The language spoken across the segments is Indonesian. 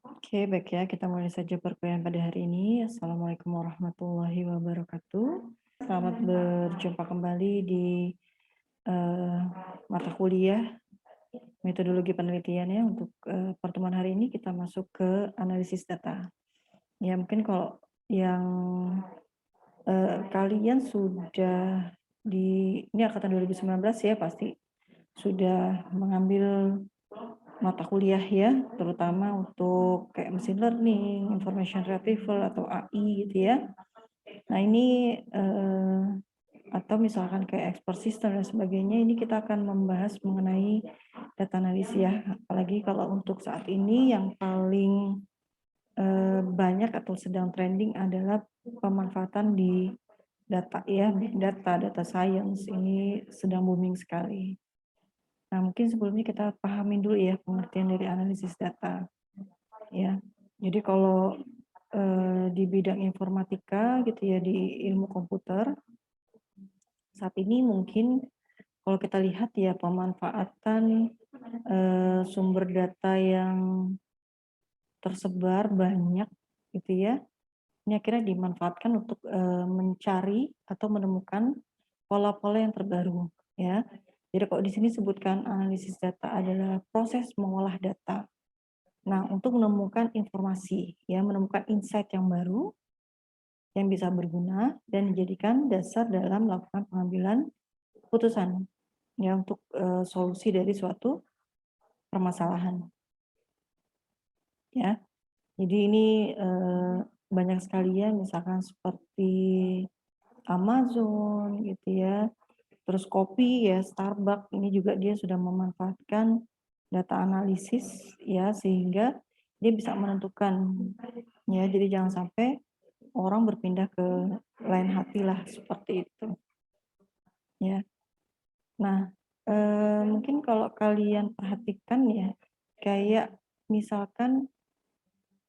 Oke, baik ya, kita mulai saja perkuliahan pada hari ini. Assalamualaikum warahmatullahi wabarakatuh. Selamat berjumpa kembali di eh, mata kuliah metodologi penelitian ya. Untuk pertemuan hari ini kita masuk ke analisis data. Ya, mungkin kalau yang kalian sudah ini angkatan 2019 ya, pasti sudah mengambil mata kuliah ya, terutama untuk kayak machine learning, information retrieval atau AI gitu ya. Nah ini atau misalkan kayak expert system dan sebagainya, ini kita akan membahas mengenai data analis ya. Apalagi kalau untuk saat ini yang paling banyak atau sedang trending adalah pemanfaatan di data ya, big data, data science ini sedang booming sekali. Nah, mungkin sebelumnya kita pahamin dulu ya pengertian dari analisis data, ya. Jadi kalau di bidang informatika gitu ya, di ilmu komputer, saat ini mungkin kalau kita lihat ya pemanfaatan sumber data yang tersebar banyak gitu ya, ini akhirnya dimanfaatkan untuk mencari atau menemukan pola-pola yang terbaru ya. Jadi kalau di sini sebutkan analisis data adalah proses mengolah data. Nah, untuk menemukan informasi, ya, menemukan insight yang baru yang bisa berguna dan dijadikan dasar dalam melakukan pengambilan keputusan, ya, untuk solusi dari suatu permasalahan, ya. Jadi ini banyak sekali ya, misalkan seperti Amazon gitu ya, terus kopi ya, Starbucks ini juga dia sudah memanfaatkan data analisis ya, sehingga dia bisa menentukan ya, jadi jangan sampai orang berpindah ke lain hati lah seperti itu ya. Nah, mungkin kalau kalian perhatikan ya, kayak misalkan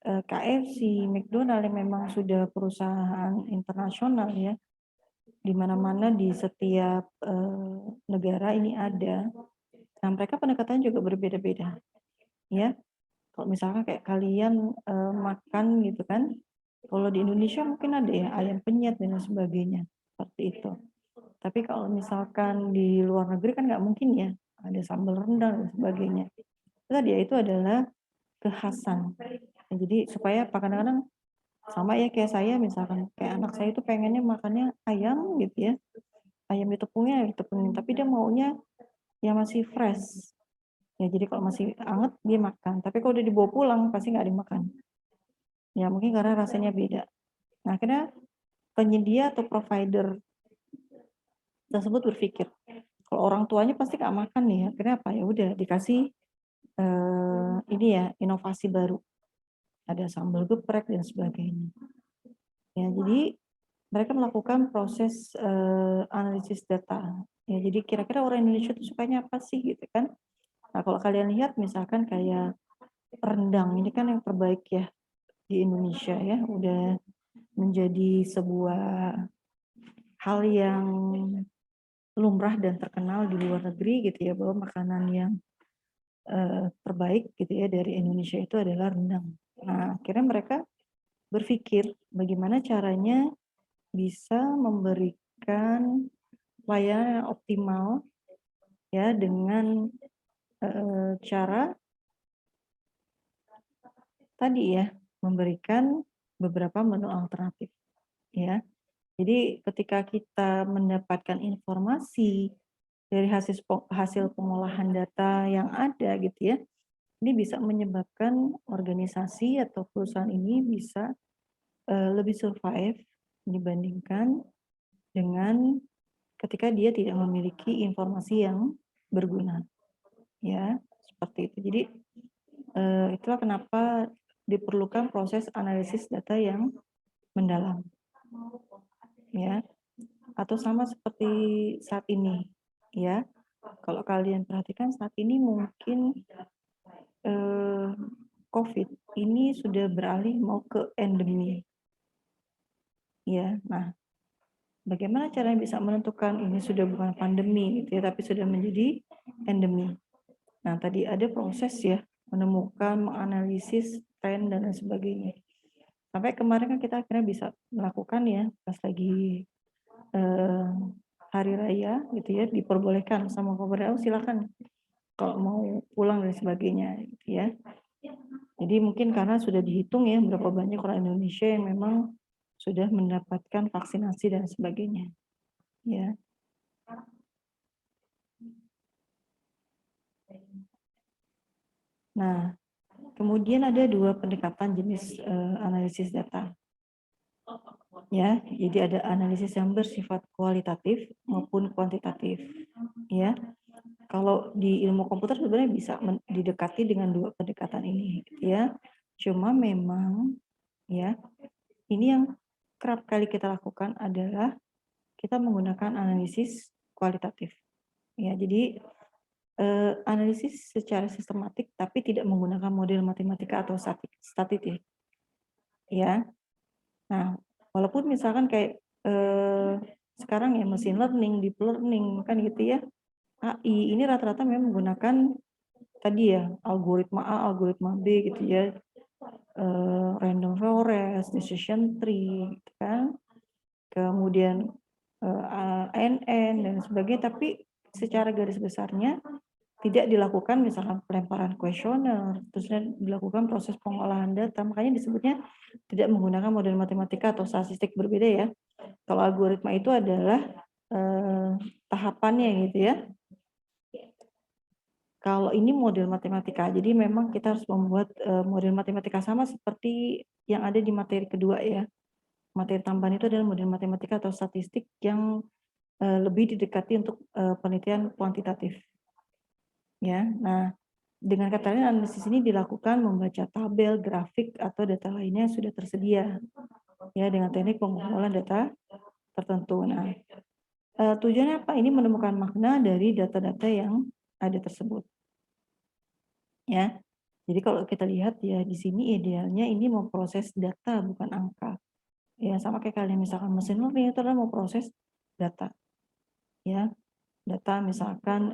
KFC, McDonald yang memang sudah perusahaan internasional ya, di mana-mana di setiap negara ini ada. Nah, mereka pendekatannya juga berbeda-beda ya. Kalau misalkan kayak kalian makan gitu kan, kalau di Indonesia mungkin ada ya ayam penyet dan lain sebagainya, seperti itu. Tapi kalau misalkan di luar negeri kan nggak mungkin ya, ada sambal rendang dan sebagainya. Itu tadi ya, itu adalah kekhasan. Nah, jadi supaya apa, kadang-kadang sama ya kayak saya, misalkan kayak anak saya itu pengennya makannya ayam gitu ya, ayam ditepungnya ditepungin, tapi dia maunya yang masih fresh. Ya jadi kalau masih anget dia makan, tapi kalau udah dibawa pulang pasti nggak dimakan. Ya mungkin karena rasanya beda. Nah akhirnya penyedia atau provider tersebut berpikir, kalau orang tuanya pasti nggak makan nih ya, akhirnya apa, ya udah dikasih ini ya, inovasi baru, ada sambal geprek dan sebagainya. Ya jadi mereka melakukan proses analisis data. Ya jadi kira-kira orang Indonesia itu sukanya apa sih gitu kan. Nah kalau kalian lihat misalkan kayak rendang, ini kan yang terbaik ya di Indonesia ya, udah menjadi sebuah hal yang lumrah dan terkenal di luar negeri gitu ya, bahwa makanan yang terbaik gitu ya dari Indonesia itu adalah rendang. Nah, akhirnya mereka berpikir bagaimana caranya bisa memberikan layanan yang optimal ya dengan cara tadi ya, memberikan beberapa menu alternatif ya. Jadi ketika kita mendapatkan informasi dari hasil pengolahan data yang ada gitu ya, ini bisa menyebabkan organisasi atau perusahaan ini bisa lebih survive dibandingkan dengan ketika dia tidak memiliki informasi yang berguna, ya seperti itu. Jadi itulah kenapa diperlukan proses analisis data yang mendalam, ya. Atau sama seperti saat ini, ya. Kalau kalian perhatikan saat ini mungkin eh, COVID ini sudah beralih mau ke endemi, ya. Nah, bagaimana caranya bisa menentukan ini sudah bukan pandemi gitu ya, tapi sudah menjadi endemi. Nah, tadi ada proses ya. menemukan, menganalisis tren dan lain sebagainya. Sampai kemarin kan kita akhirnya bisa melakukan ya, pas lagi hari raya gitu ya, diperbolehkan sama pemerintah, oh silakan kalau mau pulang dan sebagainya gitu ya. Jadi mungkin karena sudah dihitung ya berapa banyak orang Indonesia yang memang sudah mendapatkan vaksinasi dan sebagainya. Ya. Nah, kemudian ada dua pendekatan jenis analisis data. Ya, jadi ada analisis yang bersifat kualitatif maupun kuantitatif. Ya, kalau di ilmu komputer sebenarnya bisa didekati dengan dua pendekatan ini, gitu ya. Cuma memang, ya, ini yang kerap kali kita lakukan adalah kita menggunakan analisis kualitatif. Ya, jadi analisis secara sistematik tapi tidak menggunakan model matematika atau statistik. Ya. Nah, walaupun misalkan kayak sekarang ya mesin learning, deep learning kan gitu ya. AI ini rata-rata memang menggunakan tadi ya algoritma A, algoritma B gitu ya. Random forest, decision tree gitu kan. Kemudian ANN dan sebagainya, tapi secara garis besarnya tidak dilakukan misalkan pelemparan kuesioner, terus dilakukan proses pengolahan data, makanya disebutnya tidak menggunakan model matematika atau statistik, berbeda ya. Kalau algoritma itu adalah tahapannya gitu ya. Kalau ini model matematika, jadi memang kita harus membuat model matematika sama seperti yang ada di materi kedua ya. Materi tambahan itu adalah model matematika atau statistik yang lebih didekati untuk penelitian kuantitatif. Ya, nah dengan kata lain analisis ini dilakukan membaca tabel, grafik atau data lainnya yang sudah tersedia ya dengan teknik pengumpulan data tertentu. Nah, tujuannya apa? Ini menemukan makna dari data-data yang ada tersebut. Ya. Jadi kalau kita lihat ya di sini idealnya ini mau proses data bukan angka. Ya sama kayak kalian misalkan mesin learning itu adalah mau proses data. Ya. Data misalkan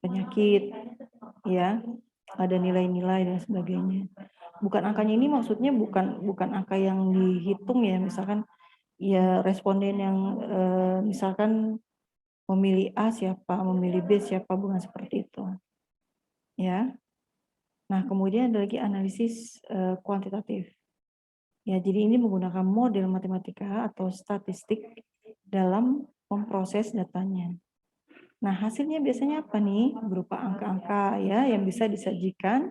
penyakit ya, ada nilai-nilai dan sebagainya. Bukan angkanya ini maksudnya bukan angka yang dihitung ya, misalkan ya responden yang misalkan memilih A siapa, memilih B siapa, bukan seperti itu. Ya. Nah, kemudian ada lagi analisis kuantitatif. Ya, jadi ini menggunakan model matematika atau statistik dalam memproses datanya. Nah, hasilnya biasanya apa nih? Berupa angka-angka ya yang bisa disajikan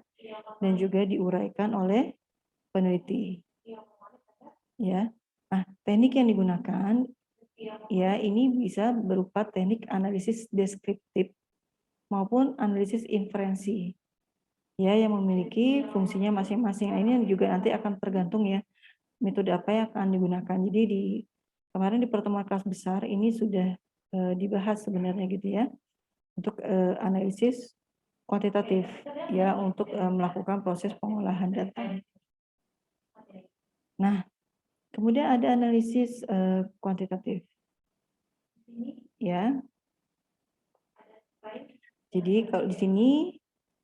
dan juga diuraikan oleh peneliti. Ya. Nah, teknik yang digunakan ya ini bisa berupa teknik analisis deskriptif maupun analisis inferensi. Ya, yang memiliki fungsinya masing-masing. Nah, ini juga nanti akan tergantung ya metode apa yang akan digunakan. Jadi kemarin di pertemuan kelas besar ini sudah dibahas sebenarnya gitu ya untuk analisis kuantitatif ya untuk melakukan proses pengolahan data. Nah, kemudian ada analisis kuantitatif. Ya. Jadi kalau di sini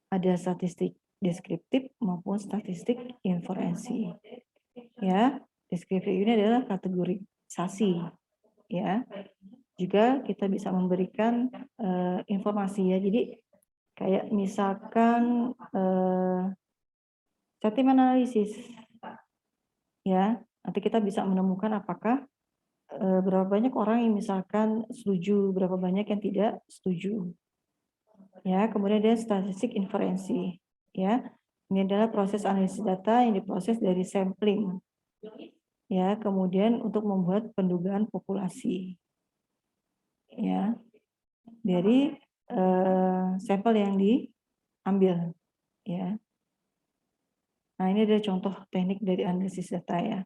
ada statistik deskriptif maupun statistik inferensi. Ya, deskriptif ini adalah kategorisasi. Ya. Juga kita bisa memberikan informasi ya. Jadi kayak misalkan sentiment analisis. Ya, nanti kita bisa menemukan apakah berapa banyak orang yang misalkan setuju, berapa banyak yang tidak setuju. Ya, kemudian ada statistik inferensi. Ya, ini adalah proses analisis data yang diproses dari sampling. Ya, kemudian untuk membuat pendugaan populasi. Ya, dari sampel yang diambil. Ya. Nah, ini adalah contoh teknik dari analisis data ya.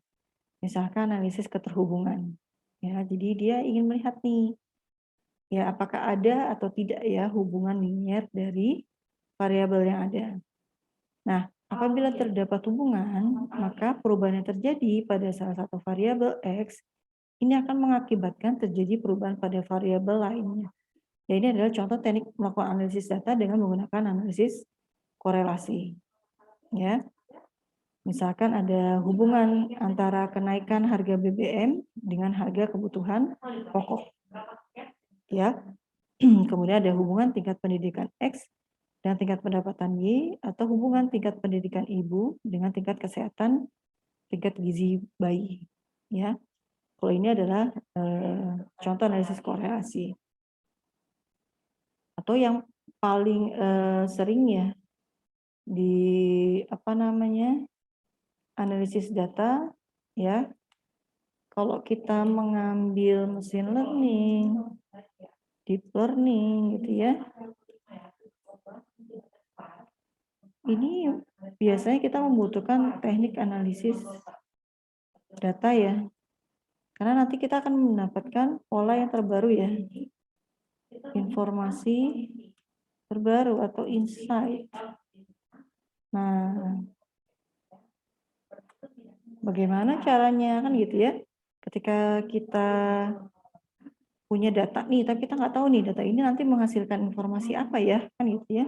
Misalkan analisis keterhubungan. Ya, jadi dia ingin melihat nih ya apakah ada atau tidak ya hubungan linier dari variabel yang ada. Nah, apabila terdapat hubungan, maka perubahan yang terjadi pada salah satu variabel X ini akan mengakibatkan terjadi perubahan pada variabel lainnya. Ya, ini adalah contoh teknik melakukan analisis data dengan menggunakan analisis korelasi. Ya, misalkan ada hubungan antara kenaikan harga BBM dengan harga kebutuhan pokok. Ya, kemudian ada hubungan tingkat pendidikan X dan tingkat pendapatan Y, atau hubungan tingkat pendidikan ibu dengan tingkat kesehatan tingkat gizi bayi. Ya, kalau ini adalah contoh analisis korelasi. Atau yang paling sering ya di analisis data, ya, kalau kita mengambil machine learning, deep learning gitu ya, ini biasanya kita membutuhkan teknik analisis data ya, karena nanti kita akan mendapatkan pola yang terbaru ya, informasi terbaru atau insight. Nah, bagaimana caranya kan gitu ya? Ketika kita punya data nih, tapi kita nggak tahu nih data ini nanti menghasilkan informasi apa ya, kan gitu ya.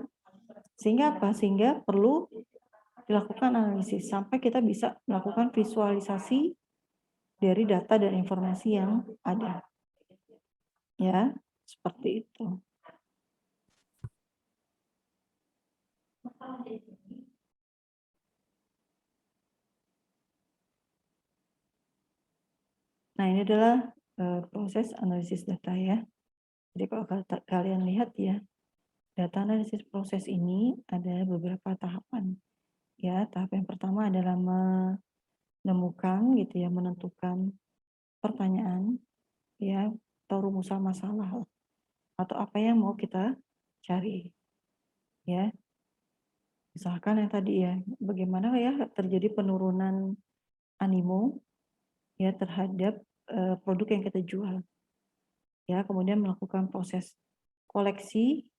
Sehingga apa? Sehingga perlu dilakukan analisis sampai kita bisa melakukan visualisasi dari data dan informasi yang ada. Ya, seperti itu. Nah, ini adalah proses analisis data ya. Jadi kalau kalian lihat ya, data analisis proses ini ada beberapa tahapan. Ya, tahap yang pertama adalah menemukan gitu ya, menentukan pertanyaan ya, atau rumusan masalah atau apa yang mau kita cari. Ya, misalkan yang tadi ya, bagaimana ya terjadi penurunan animo ya terhadap produk yang kita jual. Ya, kemudian melakukan proses koleksi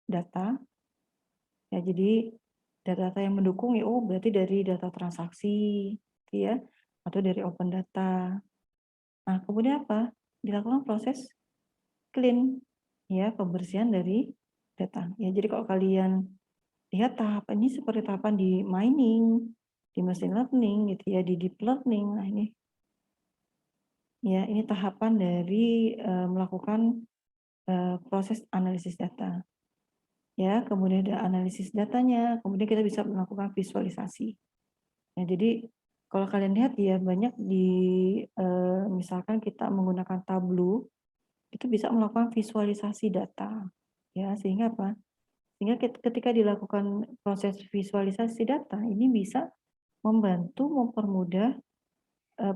data. Ya, jadi data-data yang mendukung ya, oh berarti dari data transaksi, ya, atau dari open data. Nah, kemudian apa? Dilakukan proses clean, ya, pembersihan dari data. Ya, jadi kalau kalian lihat tahapan ini seperti tahapan di mining, di machine learning, gitu ya, di deep learning. Nah, ini tahapan dari melakukan proses analisis data. Ya, kemudian ada analisis datanya, kemudian kita bisa melakukan visualisasi. Nah, jadi kalau kalian lihat ya banyak di misalkan kita menggunakan Tableau, itu bisa melakukan visualisasi data. Ya, sehingga apa? Sehingga ketika dilakukan proses visualisasi data, ini bisa membantu mempermudah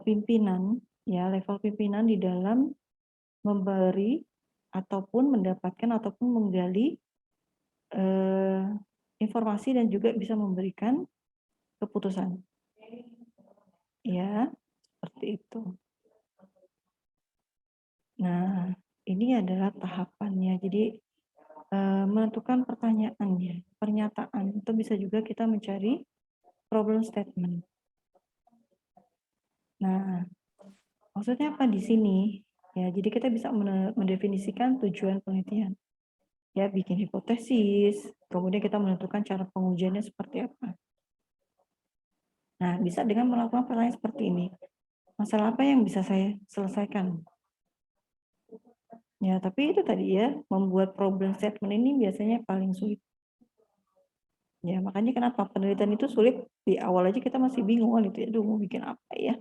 pimpinan, ya, level pimpinan di dalam memberi ataupun mendapatkan ataupun menggali informasi dan juga bisa memberikan keputusan. Ya, seperti itu. Nah, ini adalah tahapannya. Jadi menentukan pertanyaannya, pernyataan, itu bisa juga kita mencari problem statement. Nah, maksudnya apa di sini? Ya, jadi kita bisa mendefinisikan tujuan penelitian. Ya, bikin hipotesis, kemudian kita menentukan cara pengujiannya seperti apa. Nah, bisa dengan melakukan pertanyaan seperti ini. Masalah apa yang bisa saya selesaikan? Ya, tapi itu tadi ya, membuat problem statement ini biasanya paling sulit. Ya, makanya kenapa penelitian itu sulit, di awal aja kita masih bingung gitu ya, aduh mau bikin apa ya.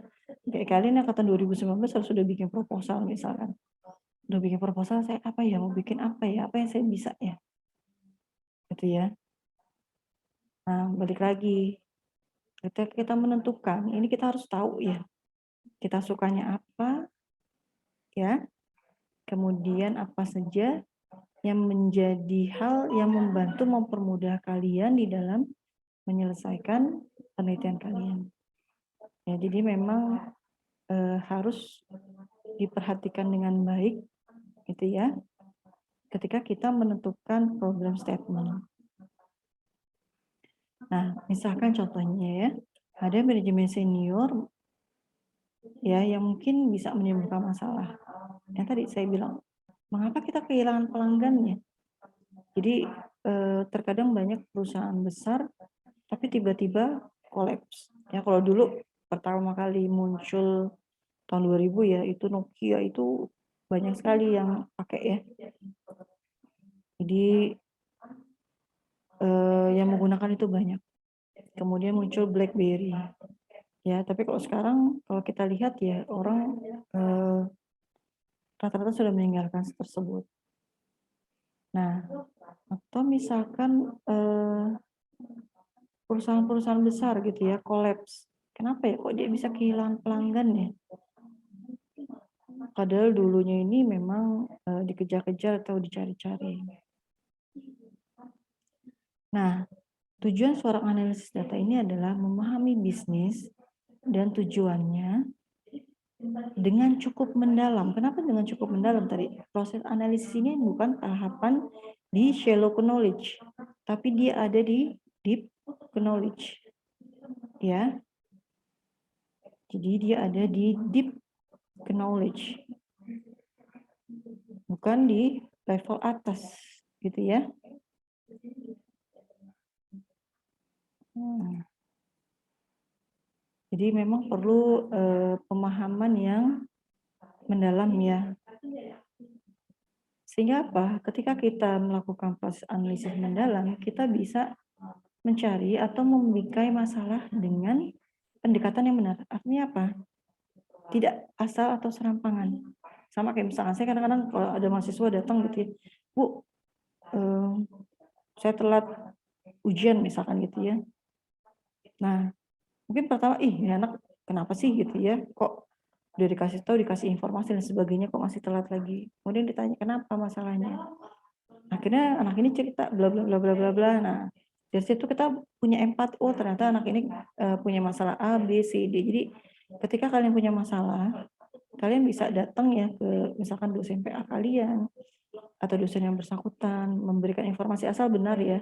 Kayak kalian angkatan 2019 harus sudah bikin proposal misalkan. Udah bikin proposal, saya apa ya, mau bikin apa yang saya bisa ya. Gitu ya. Nah, balik lagi. Ketika kita menentukan, ini kita harus tahu ya, kita sukanya apa, ya, kemudian apa saja yang menjadi hal yang membantu mempermudah kalian di dalam menyelesaikan penelitian kalian. Ya, jadi memang harus diperhatikan dengan baik, gitu ya, ketika kita menentukan problem statement. Nah, misalkan contohnya ya, ada manajemen senior ya yang mungkin bisa menimbulkan masalah. Yang tadi saya bilang, mengapa kita kehilangan pelanggannya? Jadi terkadang banyak perusahaan besar tapi tiba-tiba kolaps. Ya kalau dulu pertama kali muncul tahun 2000 ya, itu Nokia itu banyak sekali yang pakai ya. Jadi yang menggunakan itu banyak. Kemudian muncul BlackBerry. Ya, tapi kalau sekarang kalau kita lihat ya orang rata-rata sudah meninggalkan tersebut. Nah, atau misalkan perusahaan-perusahaan besar gitu ya kolaps. Kenapa ya kok dia bisa kehilangan pelanggan ya? Padahal dulunya ini memang dikejar-kejar atau dicari-cari. Nah, tujuan seorang analisis data ini adalah memahami bisnis dan tujuannya dengan cukup mendalam. Kenapa dengan cukup mendalam tadi? Proses analisis ini bukan tahapan di shallow knowledge, tapi dia ada di deep knowledge. Ya. Jadi dia ada di deep knowledge. Bukan di level atas, gitu ya. Jadi memang perlu pemahaman yang mendalam ya. Sehingga apa? Ketika kita melakukan proses analisis mendalam, kita bisa mencari atau membingkai masalah dengan pendekatan yang benar. Artinya apa? Tidak asal atau serampangan. Sama kayak misalkan saya kadang-kadang kalau ada mahasiswa datang gitu ya, Bu, saya telat ujian misalkan gitu ya. Nah, mungkin pertama, ini anak kenapa sih gitu ya? Kok udah dikasih tahu, dikasih informasi dan sebagainya kok masih telat lagi. Kemudian ditanya kenapa masalahnya. Akhirnya anak ini cerita bla bla bla bla bla bla. Nah, dari situ kita punya empati, oh ternyata anak ini punya masalah A, B, C, D. Jadi ketika kalian punya masalah, kalian bisa datang ya ke misalkan dosen PA kalian atau dosen yang bersangkutan memberikan informasi asal benar ya.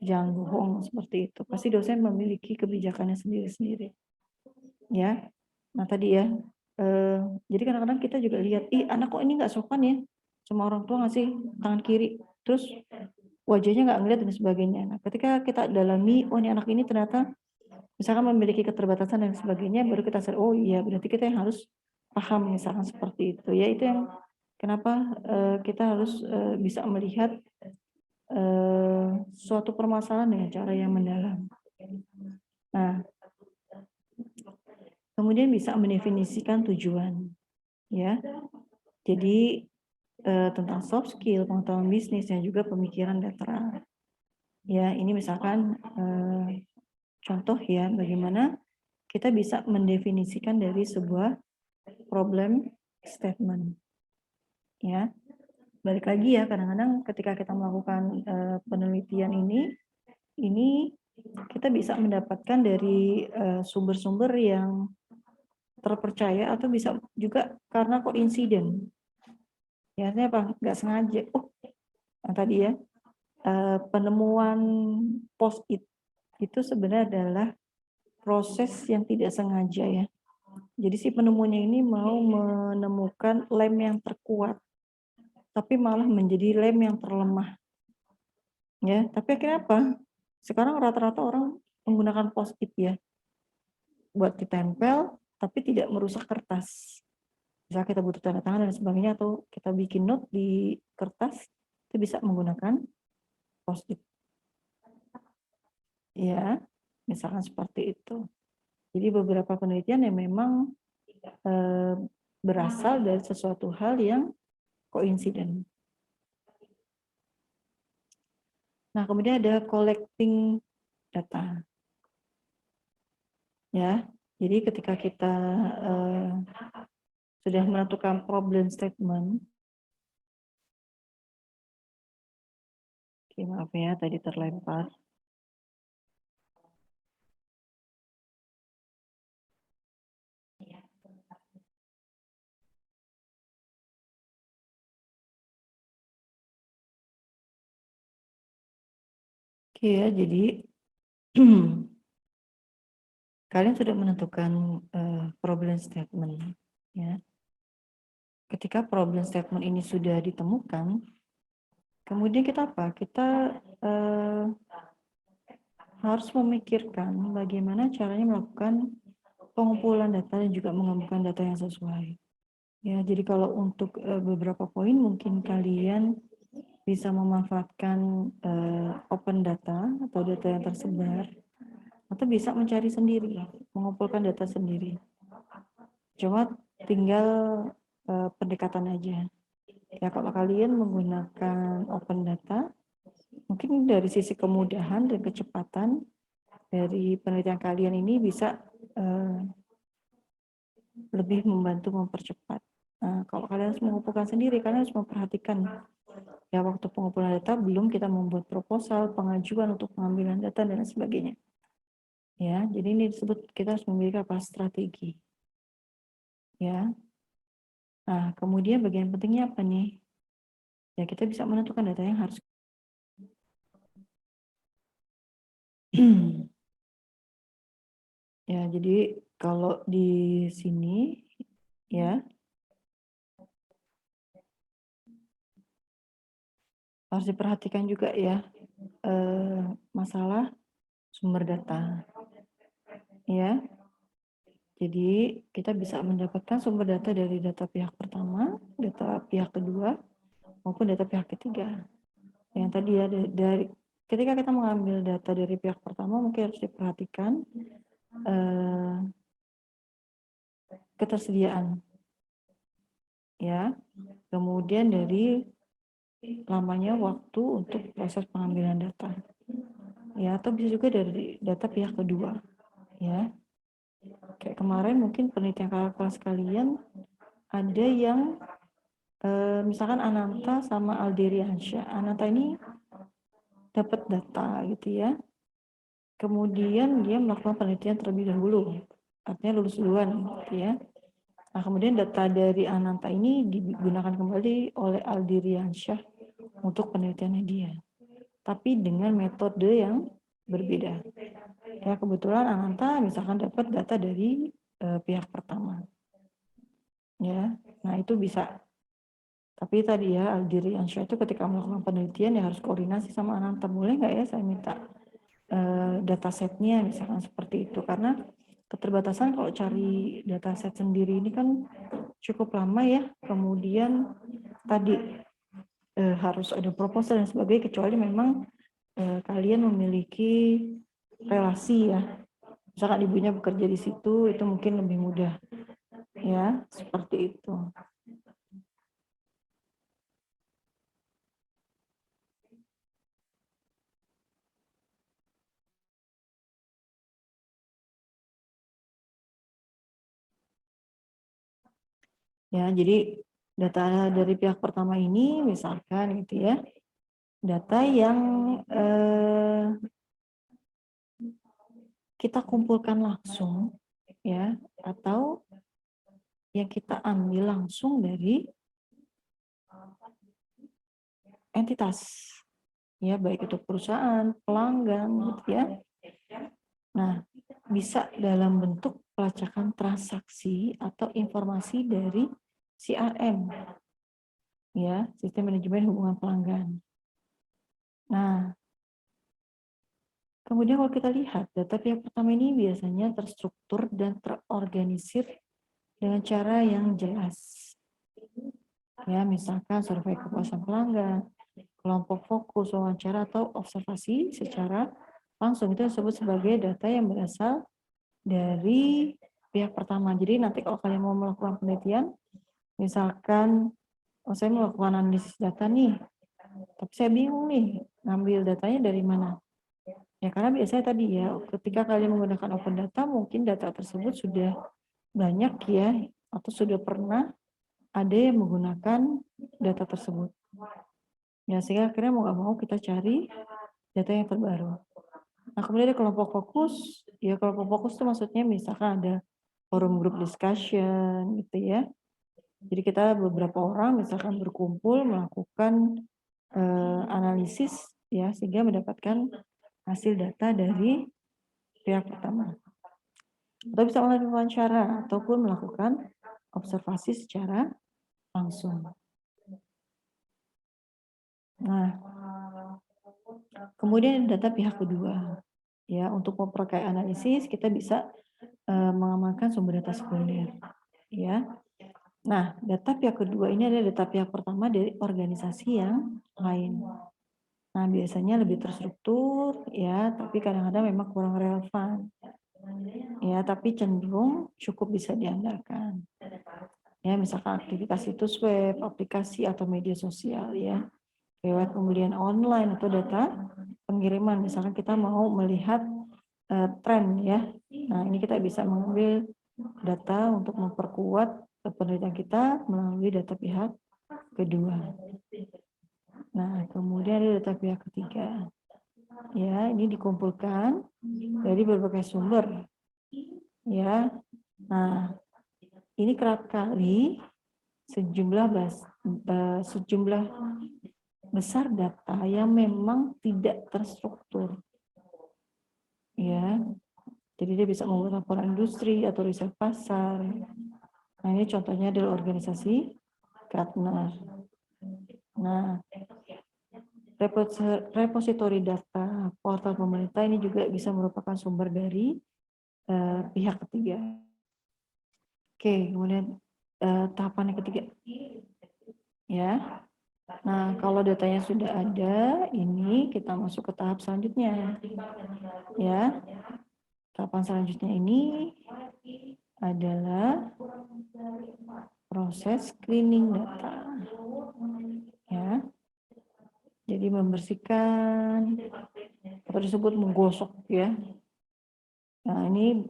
Jangan bohong seperti itu. Pasti dosen memiliki kebijakannya sendiri-sendiri. Ya. Nah, tadi ya. Jadi kadang-kadang kita juga lihat, ih anak kok ini nggak sopan ya. Sama orang tua ngasih tangan kiri. Terus wajahnya nggak ngeliat dan sebagainya. Nah, ketika kita dalami, oh ini anak ini ternyata misalkan memiliki keterbatasan dan sebagainya, baru kita sadar, oh iya berarti kita yang harus paham misalkan seperti itu. Ya itu yang kenapa kita harus bisa melihat suatu permasalahan dengan cara yang mendalam. Nah, kemudian bisa mendefinisikan tujuan, ya. Jadi tentang soft skill, pengetahuan bisnis, dan juga pemikiran lateral. Ya, ini misalkan contoh ya, bagaimana kita bisa mendefinisikan dari sebuah problem statement. Ya, balik lagi ya, kadang-kadang ketika kita melakukan penelitian ini kita bisa mendapatkan dari sumber-sumber yang terpercaya atau bisa juga karena kok insiden. Ya, artinya apa? Nggak sengaja. Oh, yang tadi ya, penemuan post-it itu sebenarnya adalah proses yang tidak sengaja ya. Jadi si penemunya ini mau menemukan lem yang terkuat, tapi malah menjadi lem yang terlemah. Ya, tapi akhirnya apa? Sekarang rata-rata orang menggunakan post-it ya, buat ditempel, tapi tidak merusak kertas. Misalnya kita butuh tanda tangan dan sebagainya, atau kita bikin note di kertas, itu bisa menggunakan post-it. Ya, misalkan seperti itu. Jadi beberapa penelitian yang memang berasal dari sesuatu hal yang koinsiden. Nah, kemudian ada collecting data. Ya, jadi ketika kita sudah menentukan problem statement, oke, maaf ya, tadi terlempar. Oke ya, jadi kalian sudah menentukan problem statement, ya. Ketika problem statement ini sudah ditemukan, kemudian kita apa? Kita harus memikirkan bagaimana caranya melakukan pengumpulan data dan juga mengumpulkan data yang sesuai. Ya, jadi kalau untuk beberapa poin mungkin kalian bisa memanfaatkan open data atau data yang tersebar, atau bisa mencari sendiri, mengumpulkan data sendiri. Cuma tinggal pendekatan aja. Ya, kalau kalian menggunakan open data, mungkin dari sisi kemudahan dan kecepatan dari penelitian kalian ini bisa lebih membantu mempercepat. Nah, kalau kalian harus mengumpulkan sendiri, kalian harus memperhatikan ya waktu pengumpulan data belum kita membuat proposal, pengajuan untuk pengambilan data dan sebagainya. Ya, jadi ini disebut kita harus memiliki apa strategi. Ya. Nah, kemudian bagian pentingnya apa nih? Ya, kita bisa menentukan data yang harus ya, jadi kalau di sini ya harus diperhatikan juga ya masalah sumber data. Ya. Jadi kita bisa mendapatkan sumber data dari data pihak pertama, data pihak kedua, maupun data pihak ketiga. Yang tadi ya dari ketika kita mengambil data dari pihak pertama mungkin harus diperhatikan ketersediaan, ya. Kemudian dari lamanya waktu untuk proses pengambilan data, ya. Atau bisa juga dari data pihak kedua, ya. Kayak kemarin mungkin penelitian kakak kelas kalian ada yang misalkan Ananta sama Aldiriansyah. Ananta ini dapat data gitu ya. Kemudian dia melakukan penelitian terlebih dahulu. Artinya lulus duluan gitu ya. Nah, kemudian data dari Ananta ini digunakan kembali oleh Aldiriansyah untuk penelitiannya dia. Tapi dengan metode yang berbeda. Ya, kebetulan Ananta misalkan dapat data dari pihak pertama. Ya. Nah, itu bisa. Tapi tadi ya Aldiriansyah itu ketika melakukan penelitian ya harus koordinasi sama Ananta. Boleh nggak ya saya minta datasetnya misalkan seperti itu, karena keterbatasan kalau cari dataset sendiri ini kan cukup lama ya, kemudian tadi harus ada proposal dan sebagainya, kecuali memang kalian memiliki relasi ya, misalkan ibunya bekerja di situ, itu mungkin lebih mudah ya, seperti itu. Ya, jadi data dari pihak pertama ini misalkan gitu ya, data yang kita kumpulkan langsung ya, atau yang kita ambil langsung dari entitas ya, baik itu perusahaan, pelanggan gitu ya. Nah, bisa dalam bentuk pelacakan transaksi atau informasi dari CRM ya, sistem manajemen hubungan pelanggan. Nah, kemudian kalau kita lihat data pihak pertama ini biasanya terstruktur dan terorganisir dengan cara yang jelas. Ya, misalkan survei kepuasan pelanggan, kelompok fokus, wawancara, atau observasi secara langsung. Itu disebut sebagai data yang berasal dari pihak pertama. Jadi nanti kalau kalian mau melakukan penelitian, misalkan saya melakukan analisis data nih, tapi saya bingung nih, ngambil datanya dari mana. Ya karena biasanya tadi ya, ketika kalian menggunakan open data, mungkin data tersebut sudah banyak ya, atau sudah pernah ada yang menggunakan data tersebut. Ya sehingga akhirnya mau nggak mau kita cari data yang terbaru. Nah kemudian ada kelompok fokus, ya kelompok fokus itu maksudnya misalkan ada forum group discussion gitu ya. Jadi kita beberapa orang misalkan berkumpul melakukan analisis ya sehingga mendapatkan hasil data dari pihak pertama. Atau bisa melakukan wawancara ataupun melakukan observasi secara langsung. Nah, kemudian data pihak kedua. Ya, untuk memperkaya analisis kita bisa mengamankan sumber data sekunder. Ya. Nah, data pihak kedua ini adalah data pihak pertama dari organisasi yang lain. Nah, biasanya lebih terstruktur ya, tapi kadang-kadang memang kurang relevan. Ya, tapi cenderung cukup bisa diandalkan. Ya, misalkan aktivitas situs web, aplikasi atau media sosial ya. Lewat pembelian online atau data pengiriman, misalkan kita mau melihat tren ya. Nah, ini kita bisa mengambil data untuk memperkuat penelitian kita melalui data pihak kedua. Nah, kemudian ada data pihak ketiga. Ya, ini dikumpulkan dari berbagai sumber. Ya. Nah, ini kerap kali sejumlah besar data yang memang tidak terstruktur. Ya. Jadi dia bisa membuat laporan industri atau riset pasar. Nah, ini contohnya adalah organisasi Gartner. Nah, repositori data portal pemerintah ini juga bisa merupakan sumber dari pihak ketiga. Oke, kemudian tahapan yang ketiga. Ya. Nah, kalau datanya sudah ada, ini kita masuk ke tahap selanjutnya. Ya. Tahapan selanjutnya ini adalah proses screening data. Ya. Jadi membersihkan atau disebut menggosok ya. Nah, ini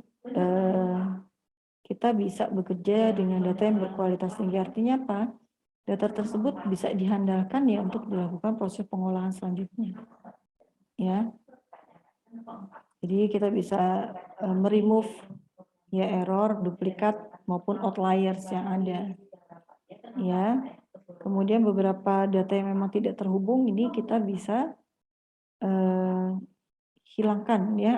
kita bisa bekerja dengan data yang berkualitas tinggi. Artinya apa? Data tersebut bisa dihandalkan ya untuk dilakukan proses pengolahan selanjutnya. Ya. Jadi kita bisa meremove ya error, duplikat maupun outliers yang ada. Ya. Kemudian beberapa data yang memang tidak terhubung ini kita bisa hilangkan ya.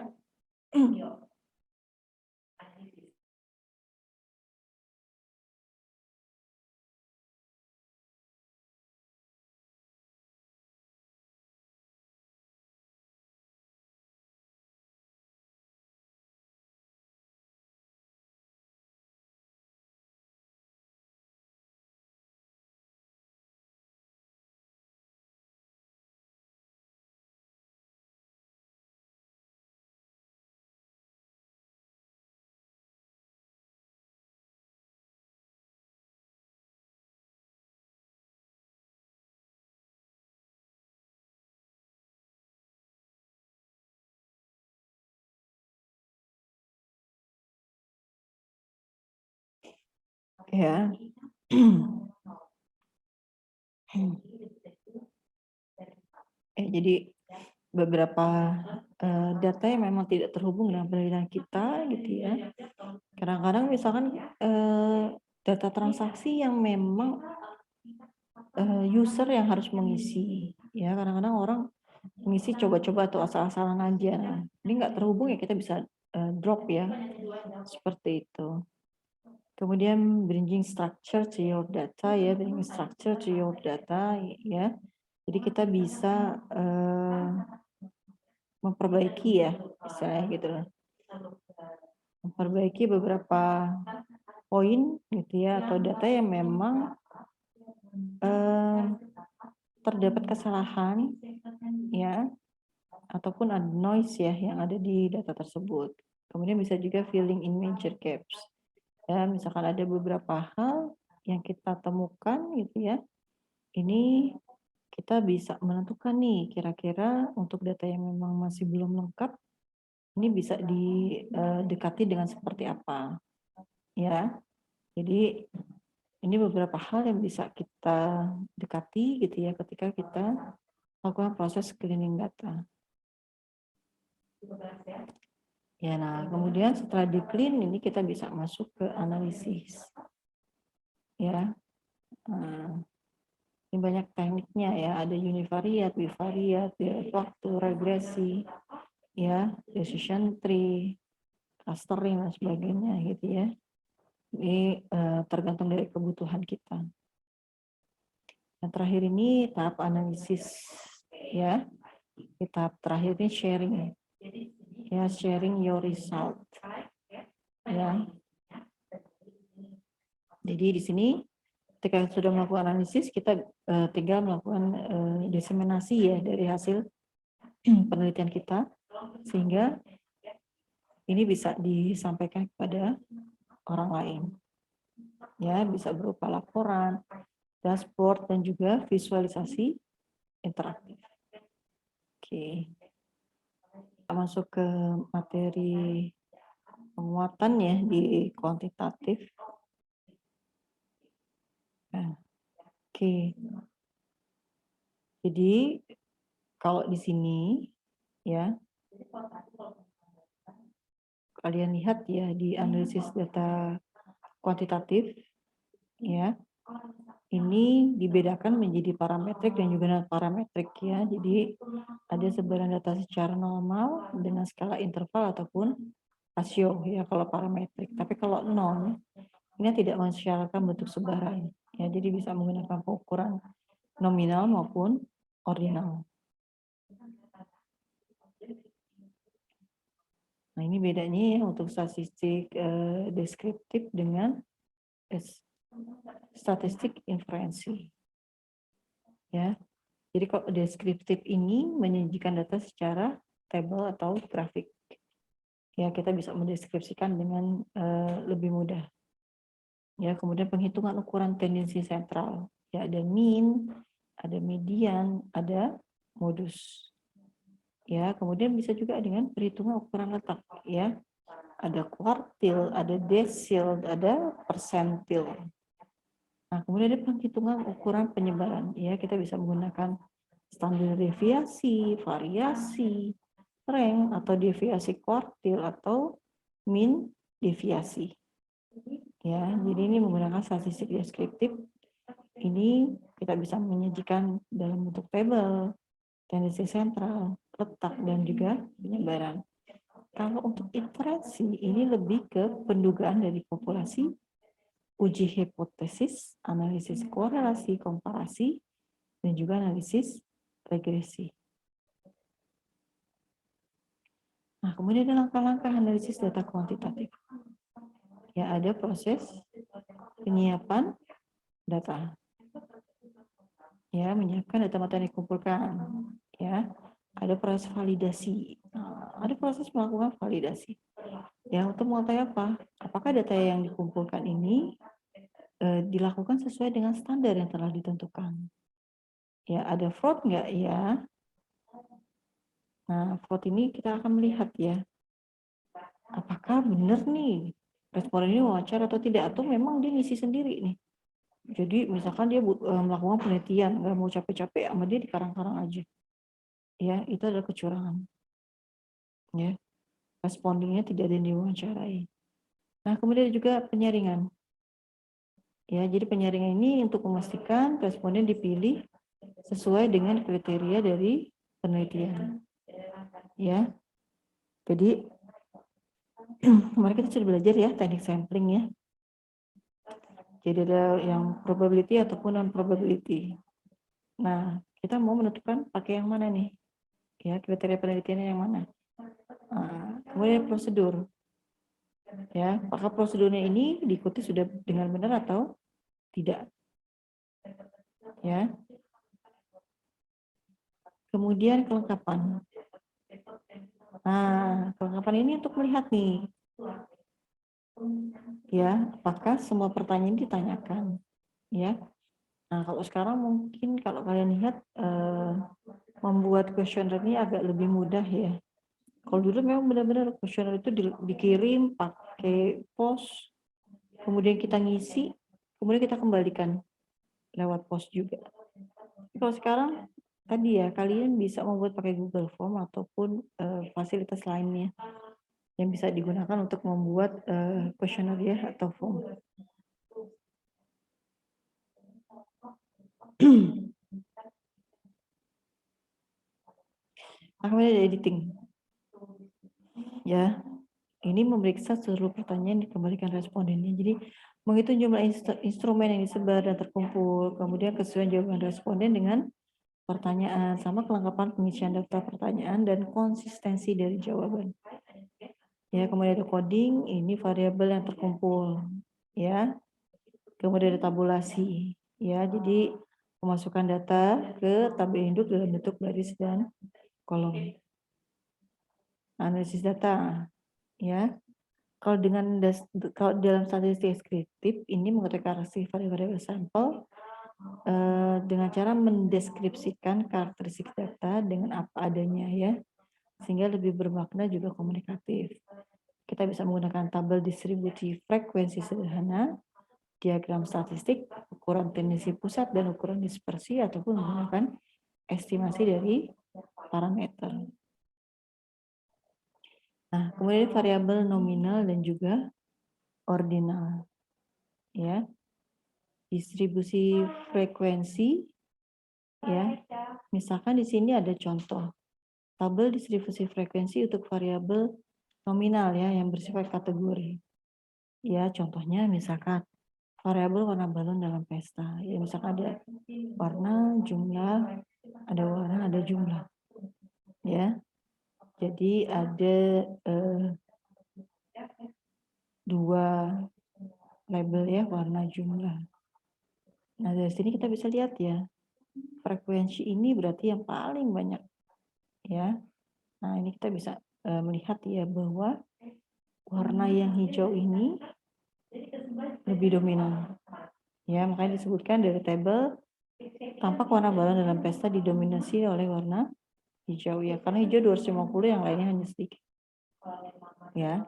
Ya. Jadi beberapa data yang memang tidak terhubung dengan penelitian kita gitu ya. Kadang-kadang misalkan data transaksi yang memang user yang harus mengisi ya, kadang-kadang orang mengisi coba-coba atau asal-asalan aja. Ini nggak terhubung ya kita bisa drop ya, seperti itu. Kemudian bringing structure to your data ya, bringing structure to your data ya. Jadi kita bisa memperbaiki ya, misalnya gitu loh. Memperbaiki beberapa poin gitu ya, atau data yang memang terdapat kesalahan ya, ataupun ada noise ya yang ada di data tersebut. Kemudian bisa juga filling in major gaps. Ya, misalkan ada beberapa hal yang kita temukan gitu ya. Ini kita bisa menentukan nih kira-kira untuk data yang memang masih belum lengkap ini bisa didekati dengan seperti apa. Ya. Jadi ini beberapa hal yang bisa kita dekati gitu ya ketika kita melakukan proses screening data. Ya, nah kemudian setelah di clean ini kita bisa masuk ke analisis. Ya, ini banyak tekniknya ya, ada univariate, bivariate, waktu, regresi, ya, decision tree, clustering dan sebagainya gitu ya. Ini tergantung dari kebutuhan kita. Yang terakhir ini tahap analisis ya. Tahap terakhir ini sharing. Ya, sharing your result. Ya. Jadi di sini ketika sudah melakukan analisis, kita tinggal melakukan diseminasi ya dari hasil penelitian kita, sehingga ini bisa disampaikan kepada orang lain. Ya, bisa berupa laporan, dashboard, dan juga visualisasi interaktif. Oke. Kita masuk ke materi penguatan ya di kuantitatif. Nah, oke. Jadi kalau di sini ya, kalian lihat ya di analisis data kuantitatif ya, ini dibedakan menjadi parametrik dan juga non parametrik ya. Jadi ada sebaran data secara normal dengan skala interval ataupun rasio ya kalau parametrik. Tapi kalau non, ini tidak mensyaratkan bentuk sebaran ya. Jadi bisa menggunakan pengukuran nominal maupun ordinal. Nah, ini bedanya ya untuk statistik deskriptif dengan statistik inferensi. Ya. Jadi kalau deskriptif ini menyajikan data secara tabel atau grafik. Ya, kita bisa mendeskripsikan dengan lebih mudah. Ya, kemudian penghitungan ukuran tendensi sentral. Ya, ada mean, ada median, ada modus. Ya, kemudian bisa juga dengan perhitungan ukuran letak ya. Ada kuartil, ada desil, ada persentil. Nah, kemudian ada penghitungan ukuran penyebaran ya, kita bisa menggunakan standar deviasi, variasi, rank atau deviasi kuartil atau mean deviasi. Ya, jadi ini menggunakan statistik deskriptif. Ini kita bisa menyajikan dalam bentuk tabel, tendensi sentral, letak, dan juga penyebaran. Kalau untuk inferensi, ini lebih ke pendugaan dari populasi, uji hipotesis, analisis korelasi, komparasi, dan juga analisis regresi. Nah, kemudian ada langkah-langkah analisis data kuantitatif. Ya, ada proses penyiapan data. Ya, menyiapkan data-data yang dikumpulkan. Ya, ada proses validasi. Nah, ada proses melakukan validasi. Ya, untuk mengetahui apa? Apakah data yang dikumpulkan ini dilakukan sesuai dengan standar yang telah ditentukan? Ya, ada fraud nggak ya? Nah, fraud ini kita akan melihat ya, apakah benar nih responden ini wawancara atau tidak, atau memang dia ngisi sendiri nih. Jadi misalkan dia melakukan penelitian, nggak mau capek-capek sama dia di karang-karang aja. Ya, itu adalah kecurangan. Ya, respondennya tidak ada yang diwawancarai. Nah, kemudian juga penyaringan. Ya, jadi penyaringan ini untuk memastikan responden dipilih sesuai dengan kriteria dari penelitian. Ya, jadi kemarin kita sudah belajar ya teknik sampling ya. Jadi ada yang probability ataupun non probability. Nah, kita mau menentukan pakai yang mana nih? Ya, kriteria penelitiannya yang mana? Nah, kemudian prosedur. Ya, apakah prosedurnya ini diikuti sudah dengan benar atau tidak? Ya. Kemudian kelengkapan. Nah, kelengkapan ini untuk melihat nih, ya, apakah semua pertanyaan ditanyakan, ya. Nah, kalau sekarang mungkin kalau kalian lihat membuat kuesioner ini agak lebih mudah ya. Kalau dulu memang benar-benar kuesioner itu dikirim pakai pos, kemudian kita ngisi, kemudian kita kembalikan lewat pos juga. Kalau sekarang tadi ya, kalian bisa membuat pakai Google Form ataupun fasilitas lainnya yang bisa digunakan untuk membuat kuesioner ya atau form. Nah, kemudian ada editing. Ya, ini memeriksa seluruh pertanyaan yang dikembalikan respondennya. Jadi menghitung jumlah instrumen yang disebar dan terkumpul, kemudian kesesuaian jawaban responden dengan pertanyaan, sama kelengkapan pengisian daftar pertanyaan dan konsistensi dari jawaban. Ya, kemudian ada coding, ini variabel yang terkumpul, ya. Kemudian ada tabulasi, ya. Jadi memasukkan data ke tabel induk dalam bentuk baris dan kolom. Analisis data, ya. Kalau dalam statistik deskriptif ini mengkategorikan variabel sampel dengan cara mendeskripsikan karakteristik data dengan apa adanya, ya, sehingga lebih bermakna juga komunikatif. Kita bisa menggunakan tabel distribusi frekuensi sederhana, diagram statistik, ukuran tendensi pusat dan ukuran dispersi, ataupun menggunakan estimasi dari parameter. Nah, kemudian variabel nominal dan juga ordinal, ya. Distribusi frekuensi, ya. Misalkan di sini ada contoh tabel distribusi frekuensi untuk variabel nominal, ya, yang bersifat kategori. Ya, contohnya misalkan variabel warna balon dalam pesta. Ya, misalkan ada warna, jumlah, ada warna, ada jumlah. Ya. Jadi ada dua label, ya, warna, jumlah. Nah, dari sini kita bisa lihat, ya, frekuensi ini berarti yang paling banyak, ya. Nah, ini kita bisa melihat, ya, bahwa warna yang hijau ini lebih dominan. Ya, makanya disebutkan dari tabel tampak warna balon dalam pesta didominasi oleh warna hijau, ya, karena hijau 250, yang lainnya hanya sedikit. Ya.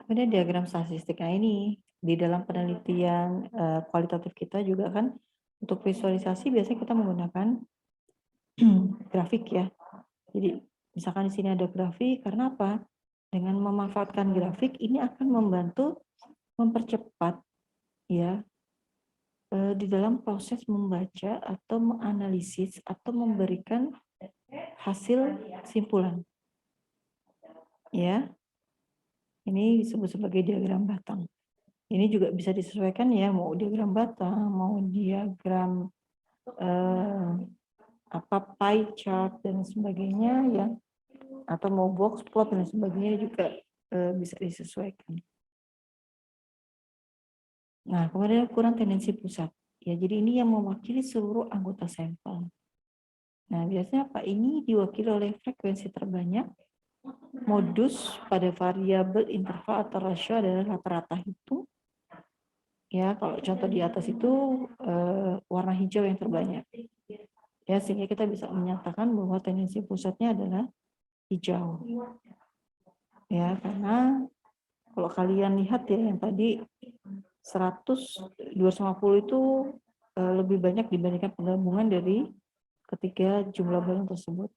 Kemudian diagram statistik. Nah, ini di dalam penelitian kualitatif kita juga kan untuk visualisasi biasanya kita menggunakan grafik, ya. Jadi misalkan di sini ada grafik, karena apa? Dengan memanfaatkan grafik ini akan membantu mempercepat, ya, di dalam proses membaca atau menganalisis atau memberikan hasil simpulan, ya. Ini disebut sebagai diagram batang. Ini juga bisa disesuaikan, ya, mau diagram batang, mau diagram pie chart dan sebagainya, ya, atau mau box plot dan sebagainya juga bisa disesuaikan. Nah, kemudian ukuran tendensi pusat. Ya, jadi ini yang mewakili seluruh anggota sampel. Nah, biasanya apa? Ini diwakili oleh frekuensi terbanyak. Modus pada variabel interval atau rasio adalah rata-rata hitung. Ya, kalau contoh di atas itu warna hijau yang terbanyak. Ya, sehingga kita bisa menyatakan bahwa tendensi pusatnya adalah hijau. Ya, karena kalau kalian lihat, ya, yang tadi 100, 250 itu lebih banyak dibandingkan penggabungan dari ketiga jumlah balon tersebut.